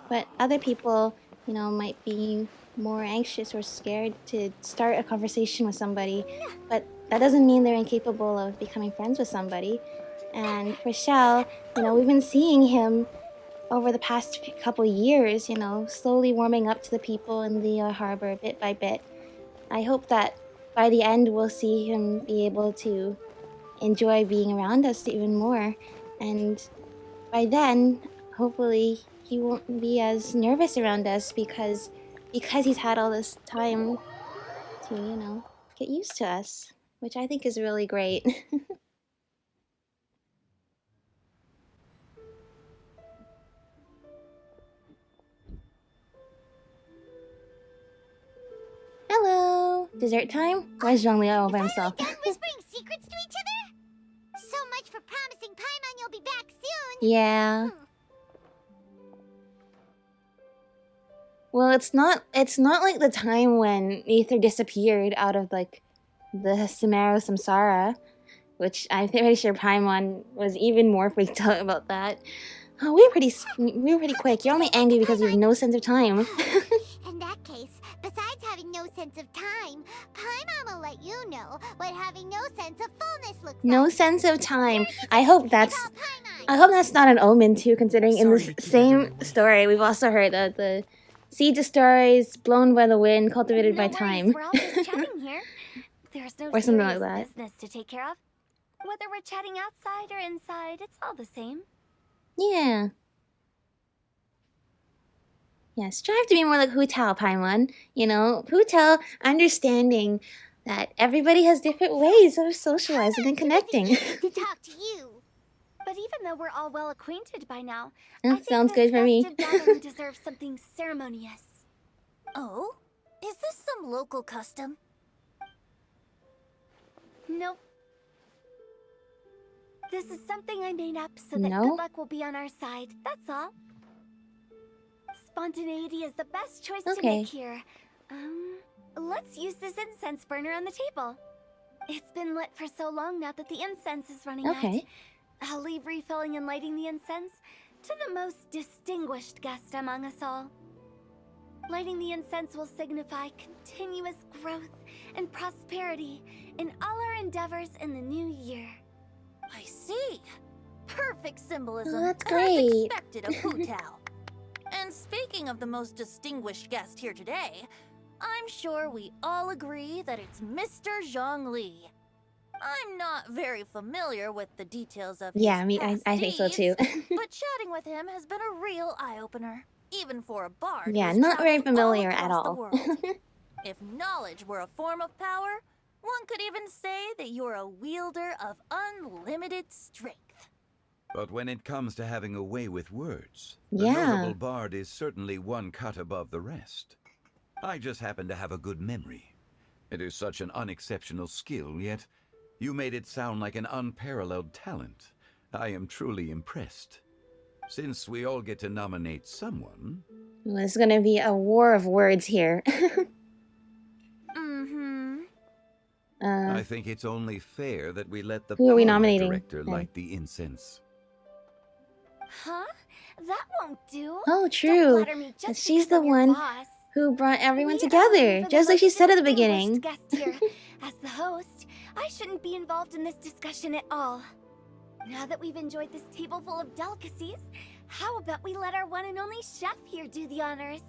But other people, might be more anxious or scared to start a conversation with somebody. But that doesn't mean they're incapable of becoming friends with somebody. And for Xiao, we've been seeing him over the past couple years, slowly warming up to the people in the harbor bit by bit. I hope that by the end we'll see him be able to enjoy being around us even more. And by then, hopefully, he won't be as nervous around us because he's had all this time to, get used to us, which I think is really great. Hello! Dessert time? Where's Zhongli all by himself? Done whispering secrets to each other? So much for promising Yeah. Well, it's not like the time when Aether disappeared out of like the Sumeru Samsara, which I'm pretty sure Paimon was even more freaked out about that. Oh, we were pretty quick. You're only angry because you have no sense of time. In that case, besides having no sense of time, Paimon will let you know what having no sense of fullness looks No like. sense of time. I hope that's not an omen too, considering in this same story we've also heard that the seed destroys, blown by the wind, cultivated by No worries, time. we're all just chatting here. There's no Or something like serious that. business to take care of. Whether we're chatting outside or inside, it's all the same. Yeah. Yeah, strive to be more like Hu Tao, Paimon. You know, Hu Tao understanding that everybody has different ways of socializing and connecting. To talk to you. But even though we're all well acquainted by now, Oh, I think sounds this good for me. festive gathering deserves something ceremonious. Oh? Is this some local custom? Nope. This is something I made up so that No? good luck will be on our side, that's all. Spontaneity is the best choice to Okay. make here. Let's use this incense burner on the table. It's been lit for so long now that the incense is running out. Okay. I'll leave refilling and lighting the incense to the most distinguished guest among us all. Lighting the incense will signify continuous growth and prosperity in all our endeavors in the new year. I see. Perfect symbolism. Oh, that's As great. expected of Hu Tao. And speaking of the most distinguished guest here today, I'm sure we all agree that it's Mr. Zhongli. I'm not very familiar with the details of Yeah, his I mean, past I think so too. deeds, but chatting with him has been a real eye-opener, even for a bard. Yeah, who's not very traveled all familiar at across the all. world. If knowledge were a form of power, one could even say that you're a wielder of unlimited strength. But when it comes to having a way with words, the Yeah. notable bard is certainly one cut above the rest. I just happen to have a good memory. It is such an unexceptional skill, yet you made it sound like an unparalleled talent. I am truly impressed. Since we all get to nominate someone, Well, it's gonna be a war of words here. Mm-hmm. I think it's only fair that we let the Who are we Parliament nominating director then? light the incense. Huh? That won't do. Oh, Don't true. flatter me just She's because the I'm your one boss. who brought everyone We are together, looking for the just like she most said at the distinguished beginning. guest here. As the host, I shouldn't be involved in this discussion at all. Now that we've enjoyed this table full of delicacies, how about we let our one and only chef here do the honors?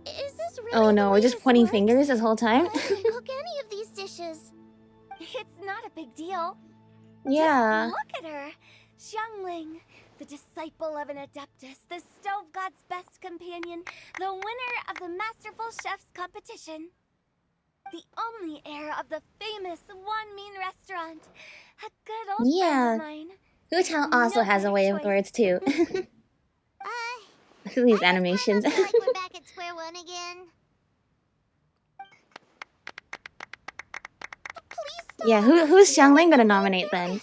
Is this really Oh the no, way we're just this pointing works? fingers this whole time? I can cook any of these dishes. It's not a big deal. Yeah. Just look at her. Xiangling, the disciple of an adeptus, the stove god's best companion, the winner of the Masterful Chef's competition. The only heir of the famous One Mean restaurant. A good old Yeah. friend of mine. Hu Tao also No has a better way of choice. words too. These animations. I feel like we're back at square one again. Please stop. Yeah, who's Xiangling gonna nominate then?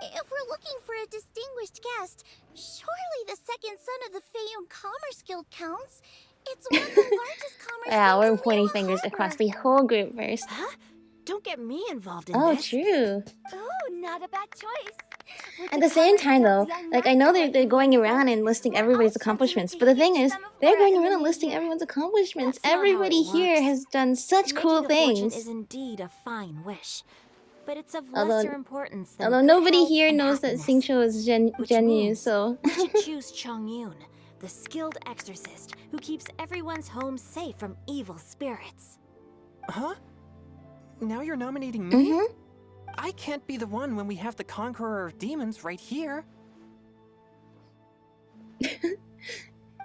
If we're looking for a distinguished guest, surely the second son of the Fayum Commerce Guild counts. It's one of the largest commerce Yeah, guilds we're in pointing Liyue fingers Harbor. across the whole group first. Huh? Don't get me involved in Oh, this. true. Ooh, not a bad choice. With At the same Commerce time though, Guild's young like I know master they're going working around with and listing we're everybody's all sure to accomplishments, make but the a thing huge is, sum of they're Mora going in the around and new listing year. everyone's accomplishments. That's not how it Everybody here works. has done such Making cool a fortune things. is indeed a fine wish, but it's of Although- lesser importance than Although good nobody health here and knows that happiness. Xingqiu is Which Gen Yu, means so we should choose Chongyun, the skilled exorcist who keeps everyone's home safe from evil spirits. Huh? Now you're nominating me? Mhm. I can't be the one when we have the Conqueror of Demons right here.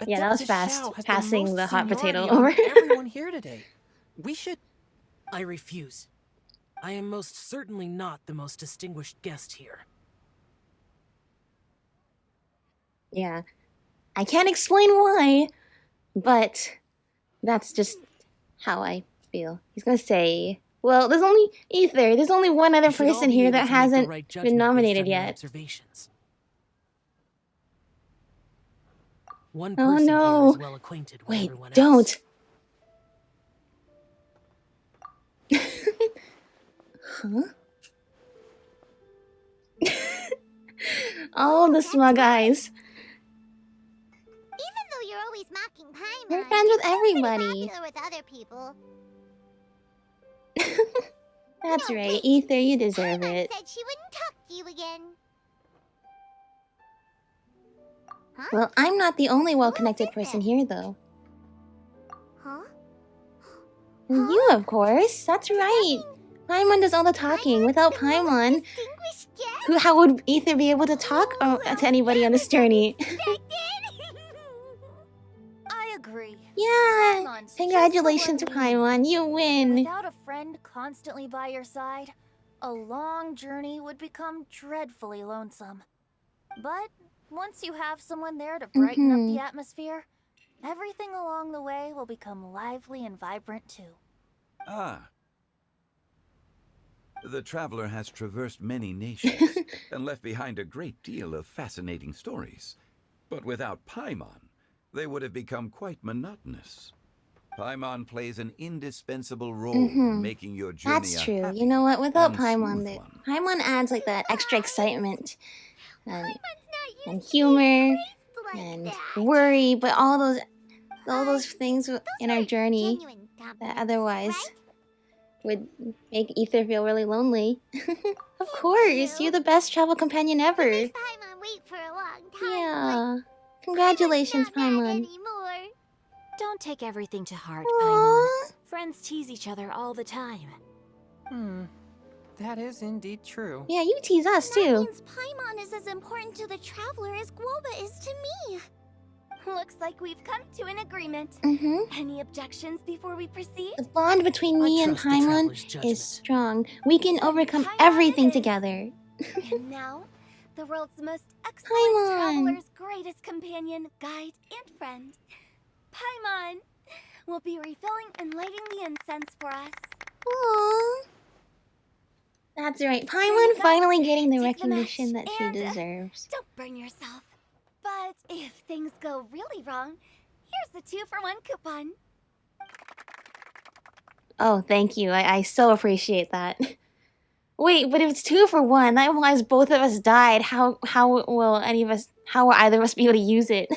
Yeah, that was Adeptus fast, Xiao has passing most the hot potato seniority over. among everyone here today. We should. I refuse. I am most certainly not the most distinguished guest here. Yeah. I can't explain why, but that's just how I feel. He's gonna say, well, there's only Ether. There's only one other You should all person be here able that to make the hasn't right been judgment based nominated on your yet. observations. One Oh person here no. is well acquainted with Wait, everyone don't. else. Huh? All the smug eyes. Even though you're always mocking Paimon, They're friends with you're still pretty everybody. popular with other people. That's No, right, wait. Ether, you deserve Paimon it. said she wouldn't talk to you again. Huh? Well, I'm not the only well-connected this person then? here, though. Huh? You, of course. That's right. Paimon does all the talking. Without Paimon, Distinguished guest? how would Ether be able to talk to anybody on this journey? I agree. Yeah. Paimon's just Congratulations, the one we need. Paimon. You win. Without a friend constantly by your side, a long journey would become dreadfully lonesome. But once you have someone there to brighten up the atmosphere, everything along the way will become lively and vibrant too. Ah. The traveler has traversed many nations and left behind a great deal of fascinating stories. But without Paimon, they would have become quite monotonous. Paimon plays an indispensable role in making your journey That's a true. happy You know what? Without and Paimon, smooth one. Paimon adds like that extra excitement and Paimon's not and used to being humor praised like and that. worry, but all those things in our Those were journey genuine that compliments, otherwise right? would make Ether feel really lonely. Of course, you're the best travel companion ever. Paimon wait for a long time, Yeah. but Congratulations, Paimon's not mad Paimon. anymore. Don't take everything to heart, Paimon. Aww. Friends tease each other all the time. That is indeed true. Yeah, you tease us That too. means Paimon is as important to the traveler as Guoba is to me. Looks like we've come to an agreement. Any objections before we proceed? The bond between me and trust the Paimon traveler's judgment. is strong. We can overcome Paimon everything it is. together. And now, the world's most excellent Paimon. traveler's greatest companion, guide, and friend. Paimon will be refilling and lighting the incense for us. Aww. That's right. There Paimon you go. finally getting the Take the recognition match that she and, deserves. Don't burn yourself. But if things go really wrong, here's the 2-for-1 coupon. Oh, thank you. I so appreciate that. Wait, but if it's 2-for-1, that implies both of us died. How will either of us be able to use it?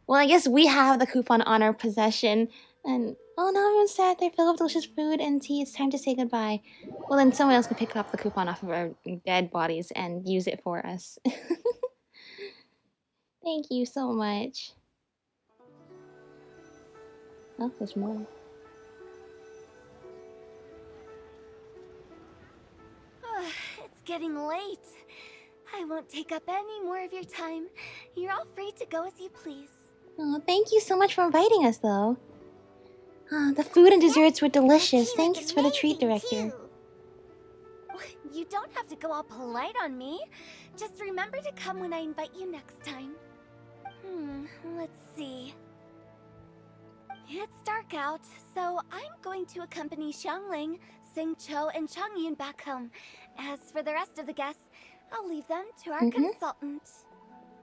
Well, I guess we have the coupon on our possession. And oh no, everyone's sad. They're filled with delicious food and tea. It's time to say goodbye. Well, then someone else can pick up the coupon off of our dead bodies and use it for us. Thank you so much. Oh, there's more. It's getting late. I won't take up any more of your time. You're all free to go as you please. Oh, thank you so much for inviting us, though. The food and desserts were delicious. Tea was Thanks for the treat, amazing, Director. too. You don't have to go all polite on me. Just remember to come when I invite you next time. Let's see. It's dark out, so I'm going to accompany Xiangling, Xingqiu, and Changyun back home. As for the rest of the guests, I'll leave them to our consultant.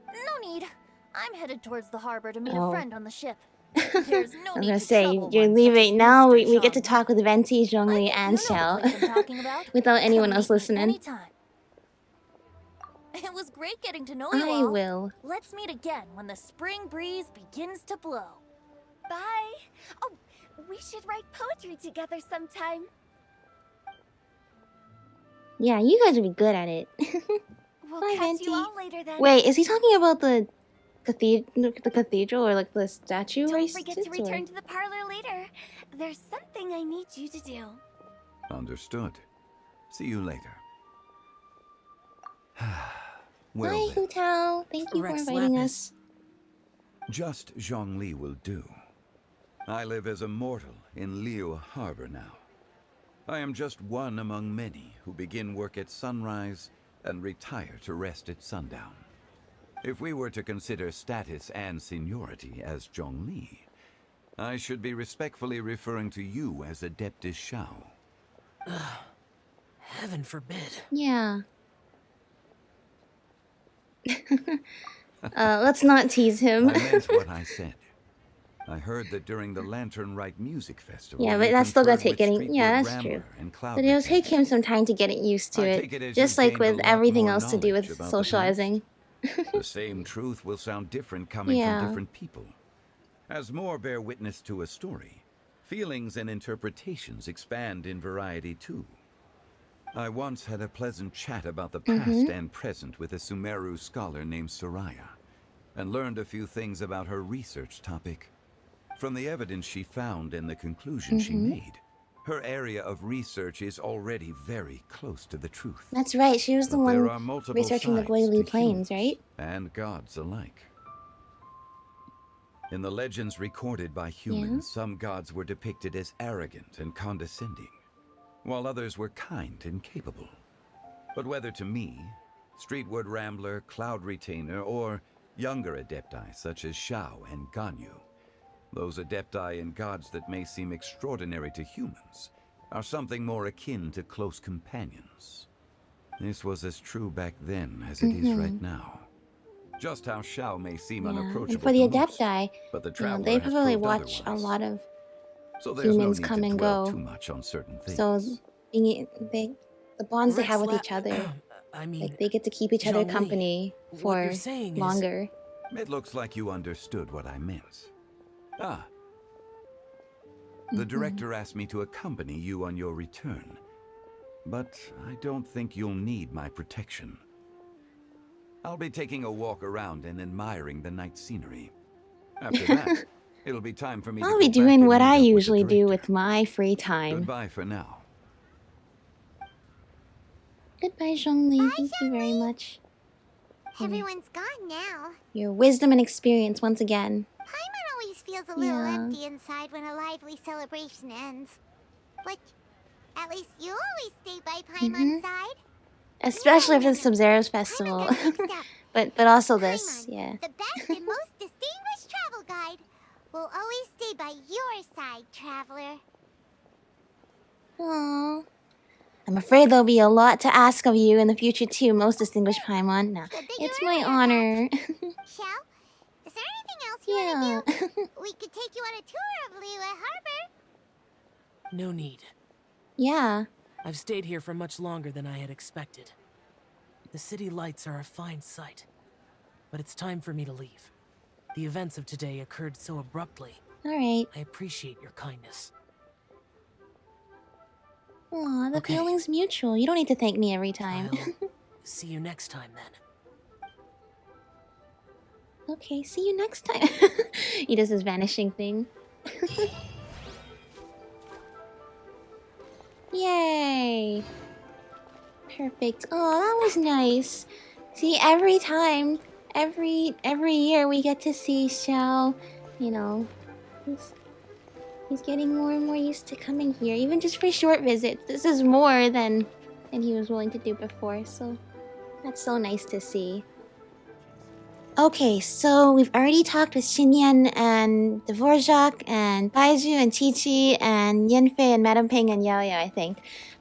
No need. I'm headed towards the harbor to meet Oh. a friend on the ship. There's no I was need gonna to say, trouble you're one such leaving as now. Mr. We get to Zhang. talk with Venti, I Zhongli, think and you know the place I'm Xiao talking about. without anyone Come else meet me listening. anytime. It was great getting to know you I all. will. Let's meet again when the spring breeze begins to blow. Bye. Oh, we should write poetry together sometime. Yeah, you guys would be good at it. We'll Bye, catch Venti. you all later then. Wait, is he talking about the cathedral or like the statue where he Don't forget sits, to or- return to the parlor later. There's something I need you to do. Understood. See you later. Well Bye, then, Hu Tao. Thank you Rex for inviting Lapis. us. just Zhongli will do. I live as a mortal in Liu Harbor now. I am just one among many who begin work at sunrise and retire to rest at sundown. If we were to consider status and seniority as Zhongli, I should be respectfully referring to you as Adeptus Xiao. Heaven forbid. Yeah. Let's not tease him. I meant what I said. I heard that during the Lantern Rite Music Festival, Yeah, but you that's still gonna conferred take with getting. Yeah, Streetwood that's true. Rambler and Cloud But it'll take Retainer. him some time to get used to I it. take it as Just you've like gained a with lot everything more else to do knowledge with about the socializing. The same truth will sound different coming Yeah. from different people. As more bear witness to a story, feelings and interpretations expand in variety too. I once had a pleasant chat about the past and present with a Sumeru scholar named Soraya, and learned a few things about her research topic. From the evidence she found and the conclusion she made, her area of research is already very close to the truth. That's right. She was the But there one are multiple researching the sides Guili to Plains, humans right? and gods alike. In the legends recorded by humans, some gods were depicted as arrogant and condescending, while others were kind and capable. But whether to me, Streetwood Rambler, Cloud Retainer, or younger adepti such as Xiao and Ganyu, those adepti and gods that may seem extraordinary to humans are something more akin to close companions. This was as true back then as it is right now. Just how Xiao may seem unapproachable And for the to most, Adepti, but the you know, traveler they has probably proved watch otherwise. a lot of So there's no humans need come to and dwell go. too much on certain things. So the bonds they have with each other, I mean, like they get to keep each other Zhongli, company what for you're saying is- longer. It looks like you understood what I meant. Ah. The director asked me to accompany you on your return, but I don't think you'll need my protection. I'll be taking a walk around and admiring the night scenery. After that, it'll be time for me to I'll go be back doing and what meet I up with the usually do with director. my free time. Goodbye for now. Goodbye, Zhongli. Thank you very much. Everyone's gone now. Your wisdom and experience once again. Paimon always feels a little Yeah. empty inside when a lively celebration ends. But at least you always stay by Paimon's side. Especially for the Sub-Zero's festival. Paimon got mixed up. but also this, Paimon, yeah. the best and most distinguished travel guide, will always stay by your side, traveler. Aww. I'm afraid there'll be a lot to ask of you in the future too, most distinguished Paimon. No, Good that it's you my remembered honor. Xiao, is there anything else you want to Yeah. do? We could take you on a tour of Liyue Harbor. No need. Yeah. I've stayed here for much longer than I had expected. The city lights are a fine sight, but it's time for me to leave. The events of today occurred so abruptly. Alright. I appreciate your kindness. Aw, the Okay. feeling's mutual. You don't need to thank me every time. I'll see you next time then. Okay, see you next time. He does his vanishing thing. Yay! Perfect. Oh, that was nice. See, every time, every year we get to see Xiao, you know, he's getting more and more used to coming here, even just for short visits. This is more than he was willing to do before, so that's so nice to see. Okay, so we've already talked with Xinyan and Dvorak and Baizhu and Qiqi and Yanfei and Madame Ping and Yao Yao, I think.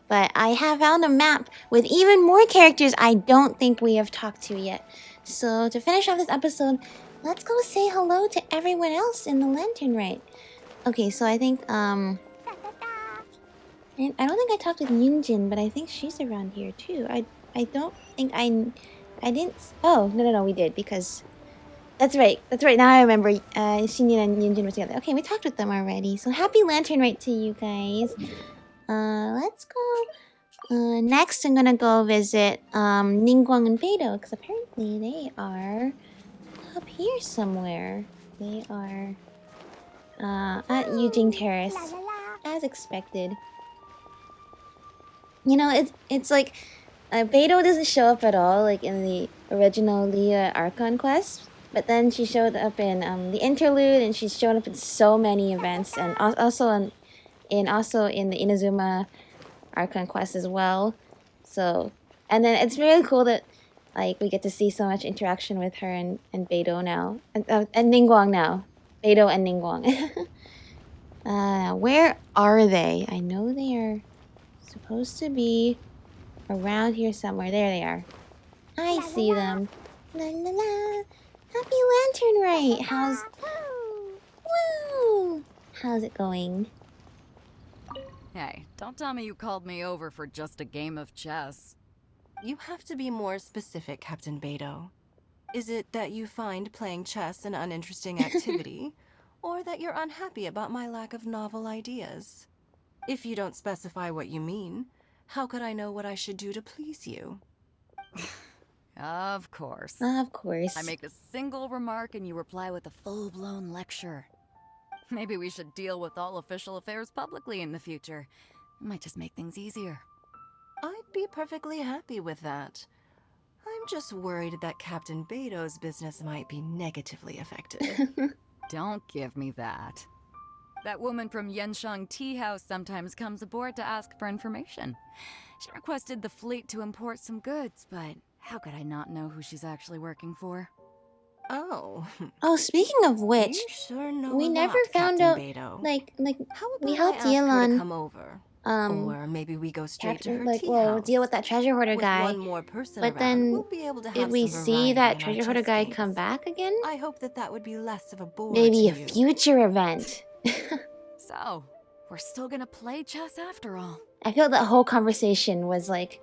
But I have found a map with even more characters I don't think we have talked to yet. So to finish off this episode, let's go say hello to everyone else in the Lantern Rite. Okay, so I think, I don't think I talked with Yunjin, but I think she's around here too. I don't think I didn't. Oh, no, we did, because that's right. Now I remember. Xinyan and Yunjin were together. Okay, we talked with them already. So happy Lantern Rite to you guys. Let's go. Next, I'm gonna go visit Ningguang and Beidou, because apparently they are up here somewhere. They are at Yujing Terrace, as expected. You know, it's like Beidou doesn't show up at all, like in the original Liyue Archon quest, but then she showed up in the interlude, and she's shown up in so many events, and also in the Inazuma Archon quest as well. So, and then it's really cool that like we get to see so much interaction with her and Beidou now, and Ningguang now, Beidou and Ningguang. Where are they? I know they are supposed to be around here somewhere. There they are. I see them. La la la. Happy Lantern Rite! Woo! How's it going? Hey, don't tell me you called me over for just a game of chess. You have to be more specific, Captain Beto. Is it that you find playing chess an uninteresting activity, or that you're unhappy about my lack of novel ideas? If you don't specify what you mean, how could I know what I should do to please you? Of course. Of course. I make a single remark and you reply with a full-blown lecture. Maybe we should deal with all official affairs publicly in the future. It might just make things easier. I'd be perfectly happy with that. I'm just worried that Captain Beto's business might be negatively affected. Don't give me that. That woman from Yenshang Tea House sometimes comes aboard to ask for information. She requested the fleet to import some goods, but how could I not know who she's actually working for? Oh. Oh, speaking of which, You sure know we a never lot, found Captain out, Beto. like, How about we I helped ask her to Yelan, come over? Or maybe we go straight to her like, tea well, house. deal with that treasure hoarder With guy. one more person But around, then, we'll be able to did have we some see variety that in our treasure hoarder chess guy games. come back again? I hope that would be less of a bore Maybe to a you. future event. So, we're still gonna play chess after all. I feel that whole conversation was like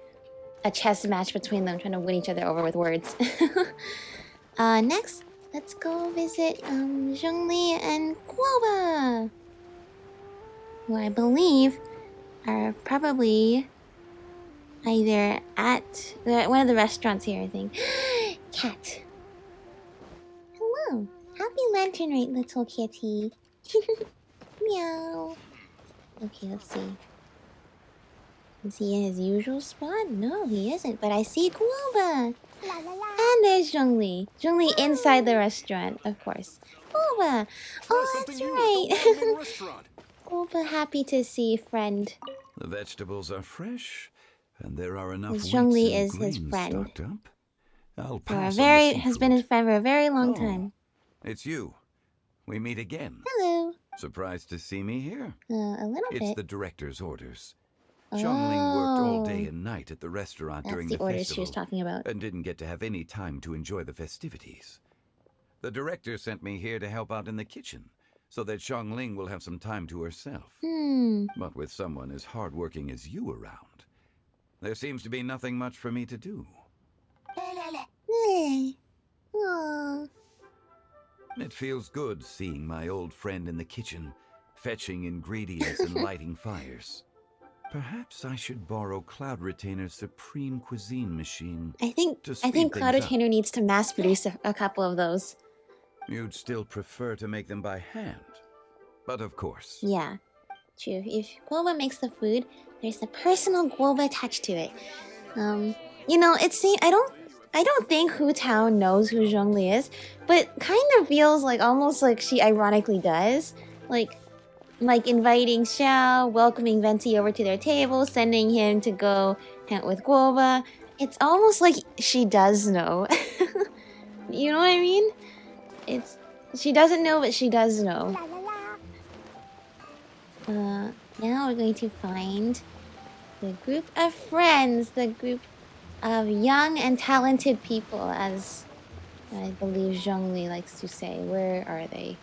a chess match between them trying to win each other over with words. Next, let's go visit Zhongli and Guoba, who I believe are probably either at one of the restaurants here, I think. Cat. Hello. Happy Lantern Rite, little kitty. Meow. Okay, let's see. Is he in his usual spot? No, he isn't. But I see Guoba. And there's Zhongli. Zhongli inside the restaurant, of course. Guoba. Oh, that's right. Guoba, happy to see friend. The vegetables are fresh, and there are enough wheats Zhongli and is his grains friend. stocked up. I'll For a pass very on the has been his seafood. friend for a very long Oh, time. It's you. We meet again. Hello. Surprised to see me here? A little It's bit. the director's orders. Xiangling worked all day Oh. and night at the restaurant That's during the the orders festival she was talking about. and didn't get to have any time to enjoy the festivities. The director sent me here to help out in the kitchen so that Xiangling will have some time to herself. But with someone as hardworking as you around, there seems to be nothing much for me to do. Aww. It feels good seeing my old friend in the kitchen, fetching ingredients and lighting fires. Perhaps I should borrow Cloud Retainer's Supreme Cuisine machine. I think to speed Cloud things up. Retainer needs to mass produce a couple of those. You'd still prefer to make them by hand. But of course. Yeah, true. If Guoba makes the food, there's a personal Guoba touch to it. You know, I don't think Hu Tao knows who Zhongli is, but kind of feels like almost like she ironically does. Like inviting Xiao, welcoming Venti over to their table, sending him to go hang out with Guoba. It's almost like she does know. You know what I mean? She doesn't know, but she does know. Now we're going to find the group of friends, the group of young and talented people, as I believe Zhongli likes to say. Where are they?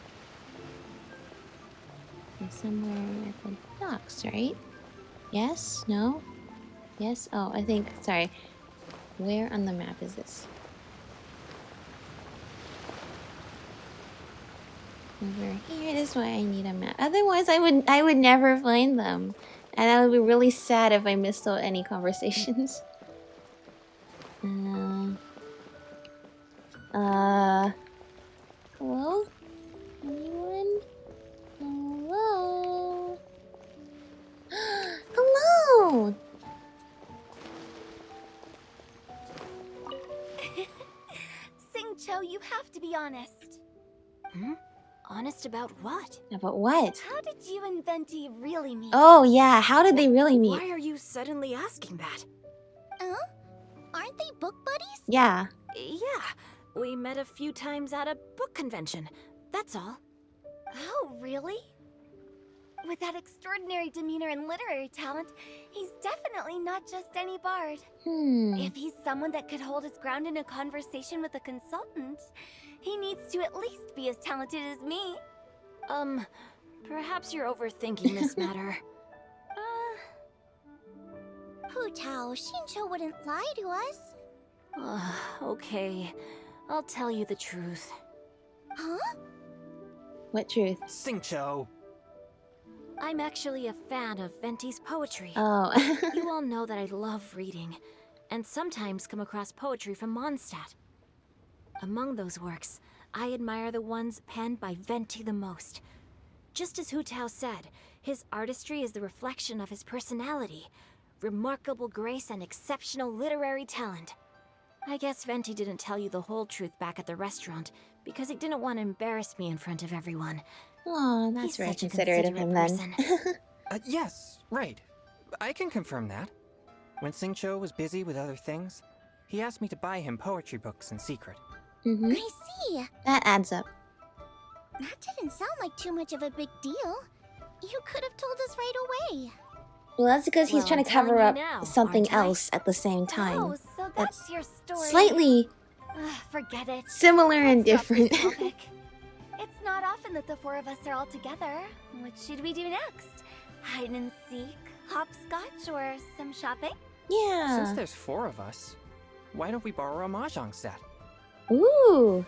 They're somewhere at the docks, right? Yes? No? Yes? Oh, I think... Sorry. Where on the map is this? Over here. This is why I need a map. Otherwise, I would never find them. And I would be really sad if I missed out any conversations. Hello? Anyone? Hello? Hello! Sing-Cho, you have to be honest. Honest about what? About what? How did you and Venti really meet? Oh yeah, how did they really meet? Why are you suddenly asking that? Aren't they book buddies? Yeah. Yeah, we met a few times at a book convention. That's all. Oh, really? With that extraordinary demeanor and literary talent, he's definitely not just any bard. If he's someone that could hold his ground in a conversation with a consultant, He needs to at least be as talented as me. Perhaps you're overthinking this matter. Hu Tao, Xingqiu wouldn't lie to us. Okay, I'll tell you the truth. Huh? What truth? Xingqiu! I'm actually a fan of Venti's poetry. Oh. You all know that I love reading, and sometimes come across poetry from Mondstadt. Among those works, I admire the ones penned by Venti the most. Just as Hu Tao said, his artistry is the reflection of his personality, remarkable grace and exceptional literary talent. I guess Venti didn't tell you the whole truth back at the restaurant, because he didn't want to embarrass me in front of everyone. Oh, that's He's very such a considerate of him then. person. Yes, right. I can confirm that. When Xingqiu was busy with other things, he asked me to buy him poetry books in secret. Mm-hmm. I see. That adds up. That didn't sound like too much of a big deal. You could have told us right away. Well, that's because he's Well, trying I'm to cover telling you up now, something aren't I? else at the same time. Oh, so that's your story. Slightly Forget it. similar and Let's drop this different. topic. It's not often that the four of us are all together. What should we do next? Hide and seek, hopscotch, or some shopping? Yeah. Since there's 4 of us, why don't we borrow a mahjong set? Ooh.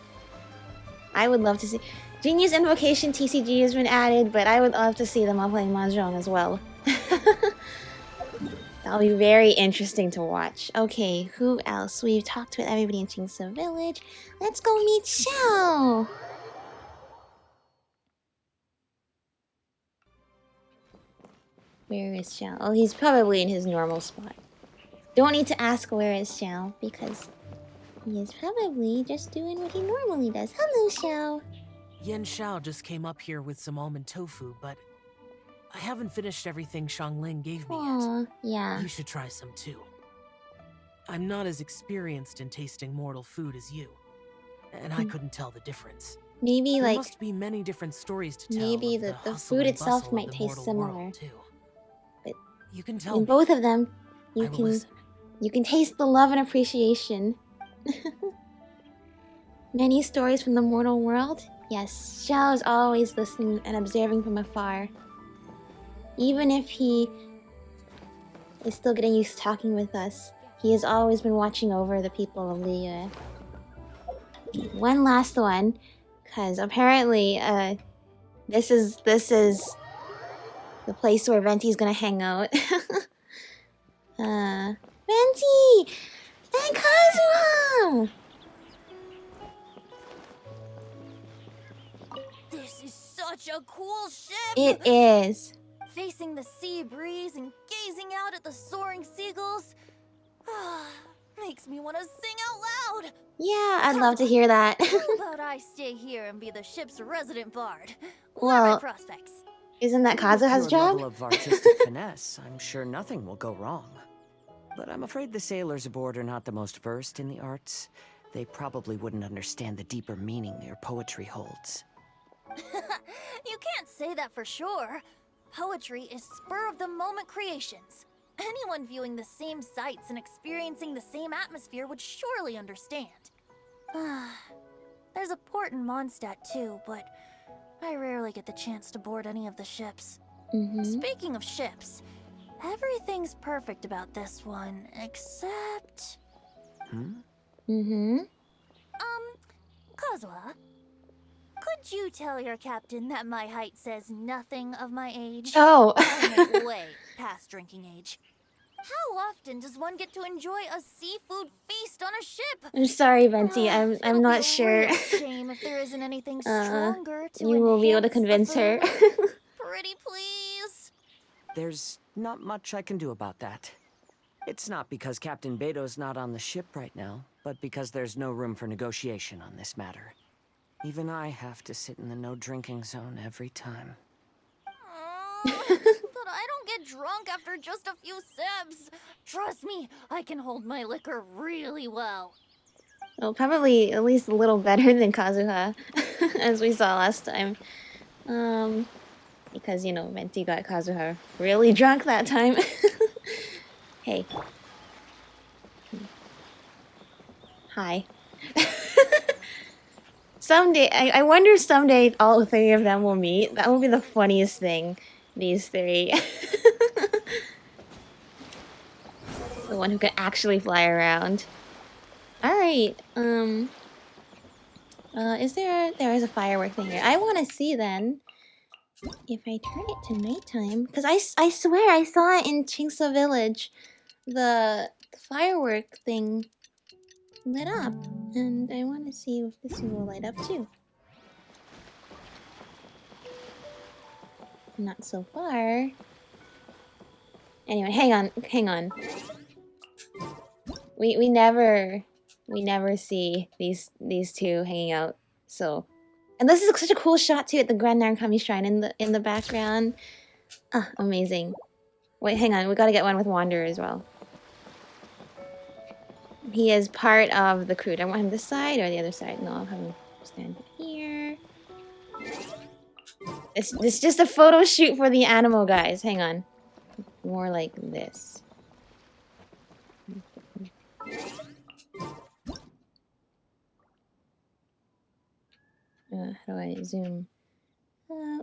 I would love to see. Genius Invocation TCG has been added, but I would love to see them all playing Mahjong as well. That'll be very interesting to watch. Okay, who else? We've talked with everybody in Chingsa Village. Let's go meet Xiao! Where is Xiao? Oh, he's probably in his normal spot. Don't need to ask where is Xiao, because he is probably just doing what he normally does. Hello, Xiao! Yen Xiao just came up here with some almond tofu, but I haven't finished everything Xiangling gave me yet. Aw, yeah. You should try some too. I'm not as experienced in tasting mortal food as you, and I couldn't tell the difference. Maybe, There like, must be many different stories to tell. maybe of the hustle food and itself bustle of might the taste mortal similar. world, too. But you can tell in me. both of them, I you will can listen. you can taste the love and appreciation. Many stories from the mortal world? Yes, Xiao is always listening and observing from afar. Even if he is still getting used to talking with us, he has always been watching over the people of Liyue. One last one, because apparently, this is the place where Venti's gonna hang out. Venti! And Kazuha! This is such a cool ship! It is. Facing the sea breeze and gazing out at the soaring seagulls. Makes me want to sing out loud. Yeah, I'd love to hear that. How about I stay here and be the ship's resident bard? What Well, are my prospects? Isn't that With Kazuha's your job? level of artistic finesse, I'm sure nothing will go wrong. But I'm afraid the sailors aboard are not the most versed in the arts. They probably wouldn't understand the deeper meaning your poetry holds. You can't say that for sure. Poetry is spur-of-the-moment creations. Anyone viewing the same sights and experiencing the same atmosphere would surely understand. There's a port in Mondstadt too, but I rarely get the chance to board any of the ships. Speaking of ships, everything's perfect about this one, except... Kazuha, could you tell your captain that my height says nothing of my age? Oh. I'm way past drinking age. How often does one get to enjoy a seafood feast on a ship? I'm sorry, Venti. I'm It'll be not a sure. real shame if there isn't anything stronger to You will be able to enhance the convince her. food. Pretty please. There's not much I can do about that. It's not because Captain Beto's not on the ship right now, but because there's no room for negotiation on this matter. Even I have to sit in the no-drinking zone every time. But I don't get drunk after just a few sips. Trust me, I can hold my liquor really well. Well, probably at least a little better than Kazuha, as we saw last time. Because, you know, Venti got Kazuha really drunk that time. Hey. Hi. Someday, I wonder if someday all three of them will meet. That will be the funniest thing. These three. The one who can actually fly around. Alright, there is a firework thing here. I want to see then if I turn it to nighttime, because I swear I saw it in Chingsa Village, the firework thing lit up, and I want to see if this one will light up too. Not so far. Anyway, hang on. We never see these two hanging out. So, and this is such a cool shot too at the Grand Narukami Shrine in the background. Ah, amazing. Wait, hang on. We gotta get one with Wanderer as well. He is part of the crew. Do I want him this side or the other side? No, I'll have him stand here. It's just a photo shoot for the animal, guys. Hang on. More like this. How do I zoom? No,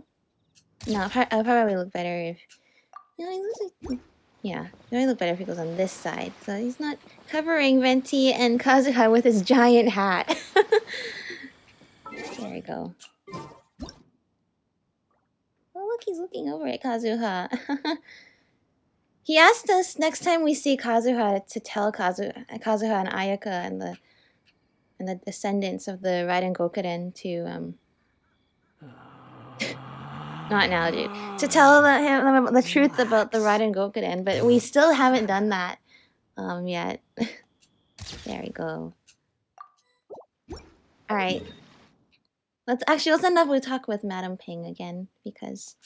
I'll probably look better if... You know, he looks like... Yeah, it might look better if he goes on this side. So he's not covering Venti and Kazuha with his giant hat. There we go. Oh, look, he's looking over at Kazuha. He asked us next time we see Kazuha to tell Kazuha and Ayaka and the descendants of the Raiden Gokuren to not now, dude. To tell him the truth about the Raiden Gokuren, but we still haven't done that yet. There we go. All right. Let's end up with talk with Madame Ping again, because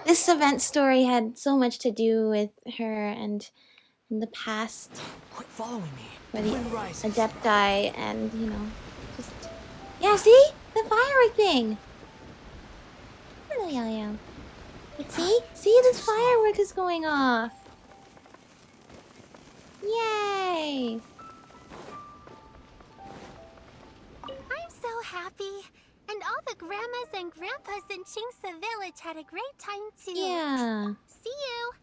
this event story had so much to do with her and in the past. Quit following me. For the Adepti and, you know, just... Yeah, see? The firework thing! Hello, Xiao. See? See, this firework is going off! Yay! I'm so happy. And all the grandmas and grandpas in Chingsa Village had a great time too. Yeah. See you.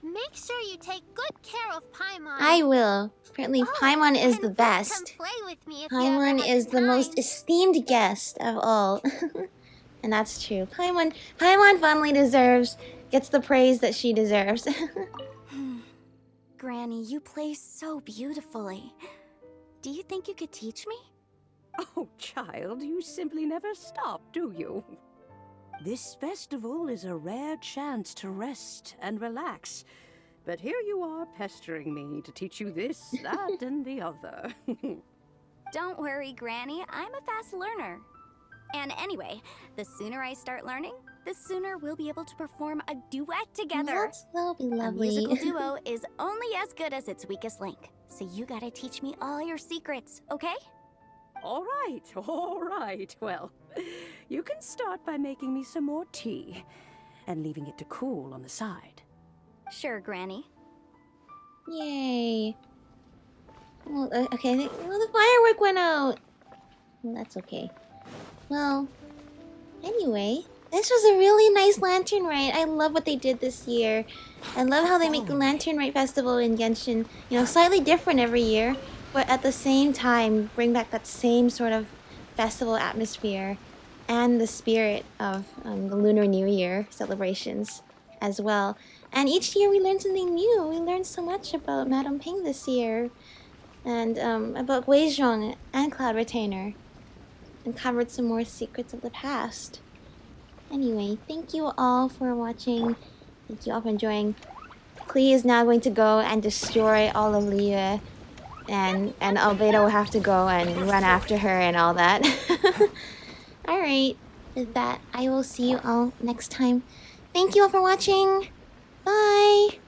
Make sure you take good care of Paimon. I will. Apparently, Paimon is the best. Come play with me if Paimon you ever is the most esteemed guest of all. And that's true. Paimon fondly gets the praise that she deserves. Granny, you play so beautifully. Do you think you could teach me? Oh, child, you simply never stop, do you? This festival is a rare chance to rest and relax. But here you are pestering me to teach you this, that, and the other. Don't worry, Granny. I'm a fast learner. And anyway, the sooner I start learning, the sooner we'll be able to perform a duet together. That'll be lovely. A musical duo is only as good as its weakest link. So you gotta teach me all your secrets, okay? All right. Well, you can start by making me some more tea and leaving it to cool on the side. Sure, Granny. Yay. Well, okay, well, the firework went out. Well, that's okay. Well, anyway, this was a really nice Lantern Rite. I love what they did this year. I love how they make the Lantern Rite Festival in Genshin, you know, slightly different every year, but at the same time, bring back that same sort of festival atmosphere and the spirit of the Lunar New Year celebrations as well. And each year we learn something new. We learned so much about Madame Ping this year, and about Guizhong and Cloud Retainer, and covered some more secrets of the past. Anyway, thank you all for watching. Thank you all for enjoying. Klee is now going to go and destroy all of Liyue, and Albedo will have to go and run after her and all that. Alright, with that, I will see you all next time. Thank you all for watching. Bye!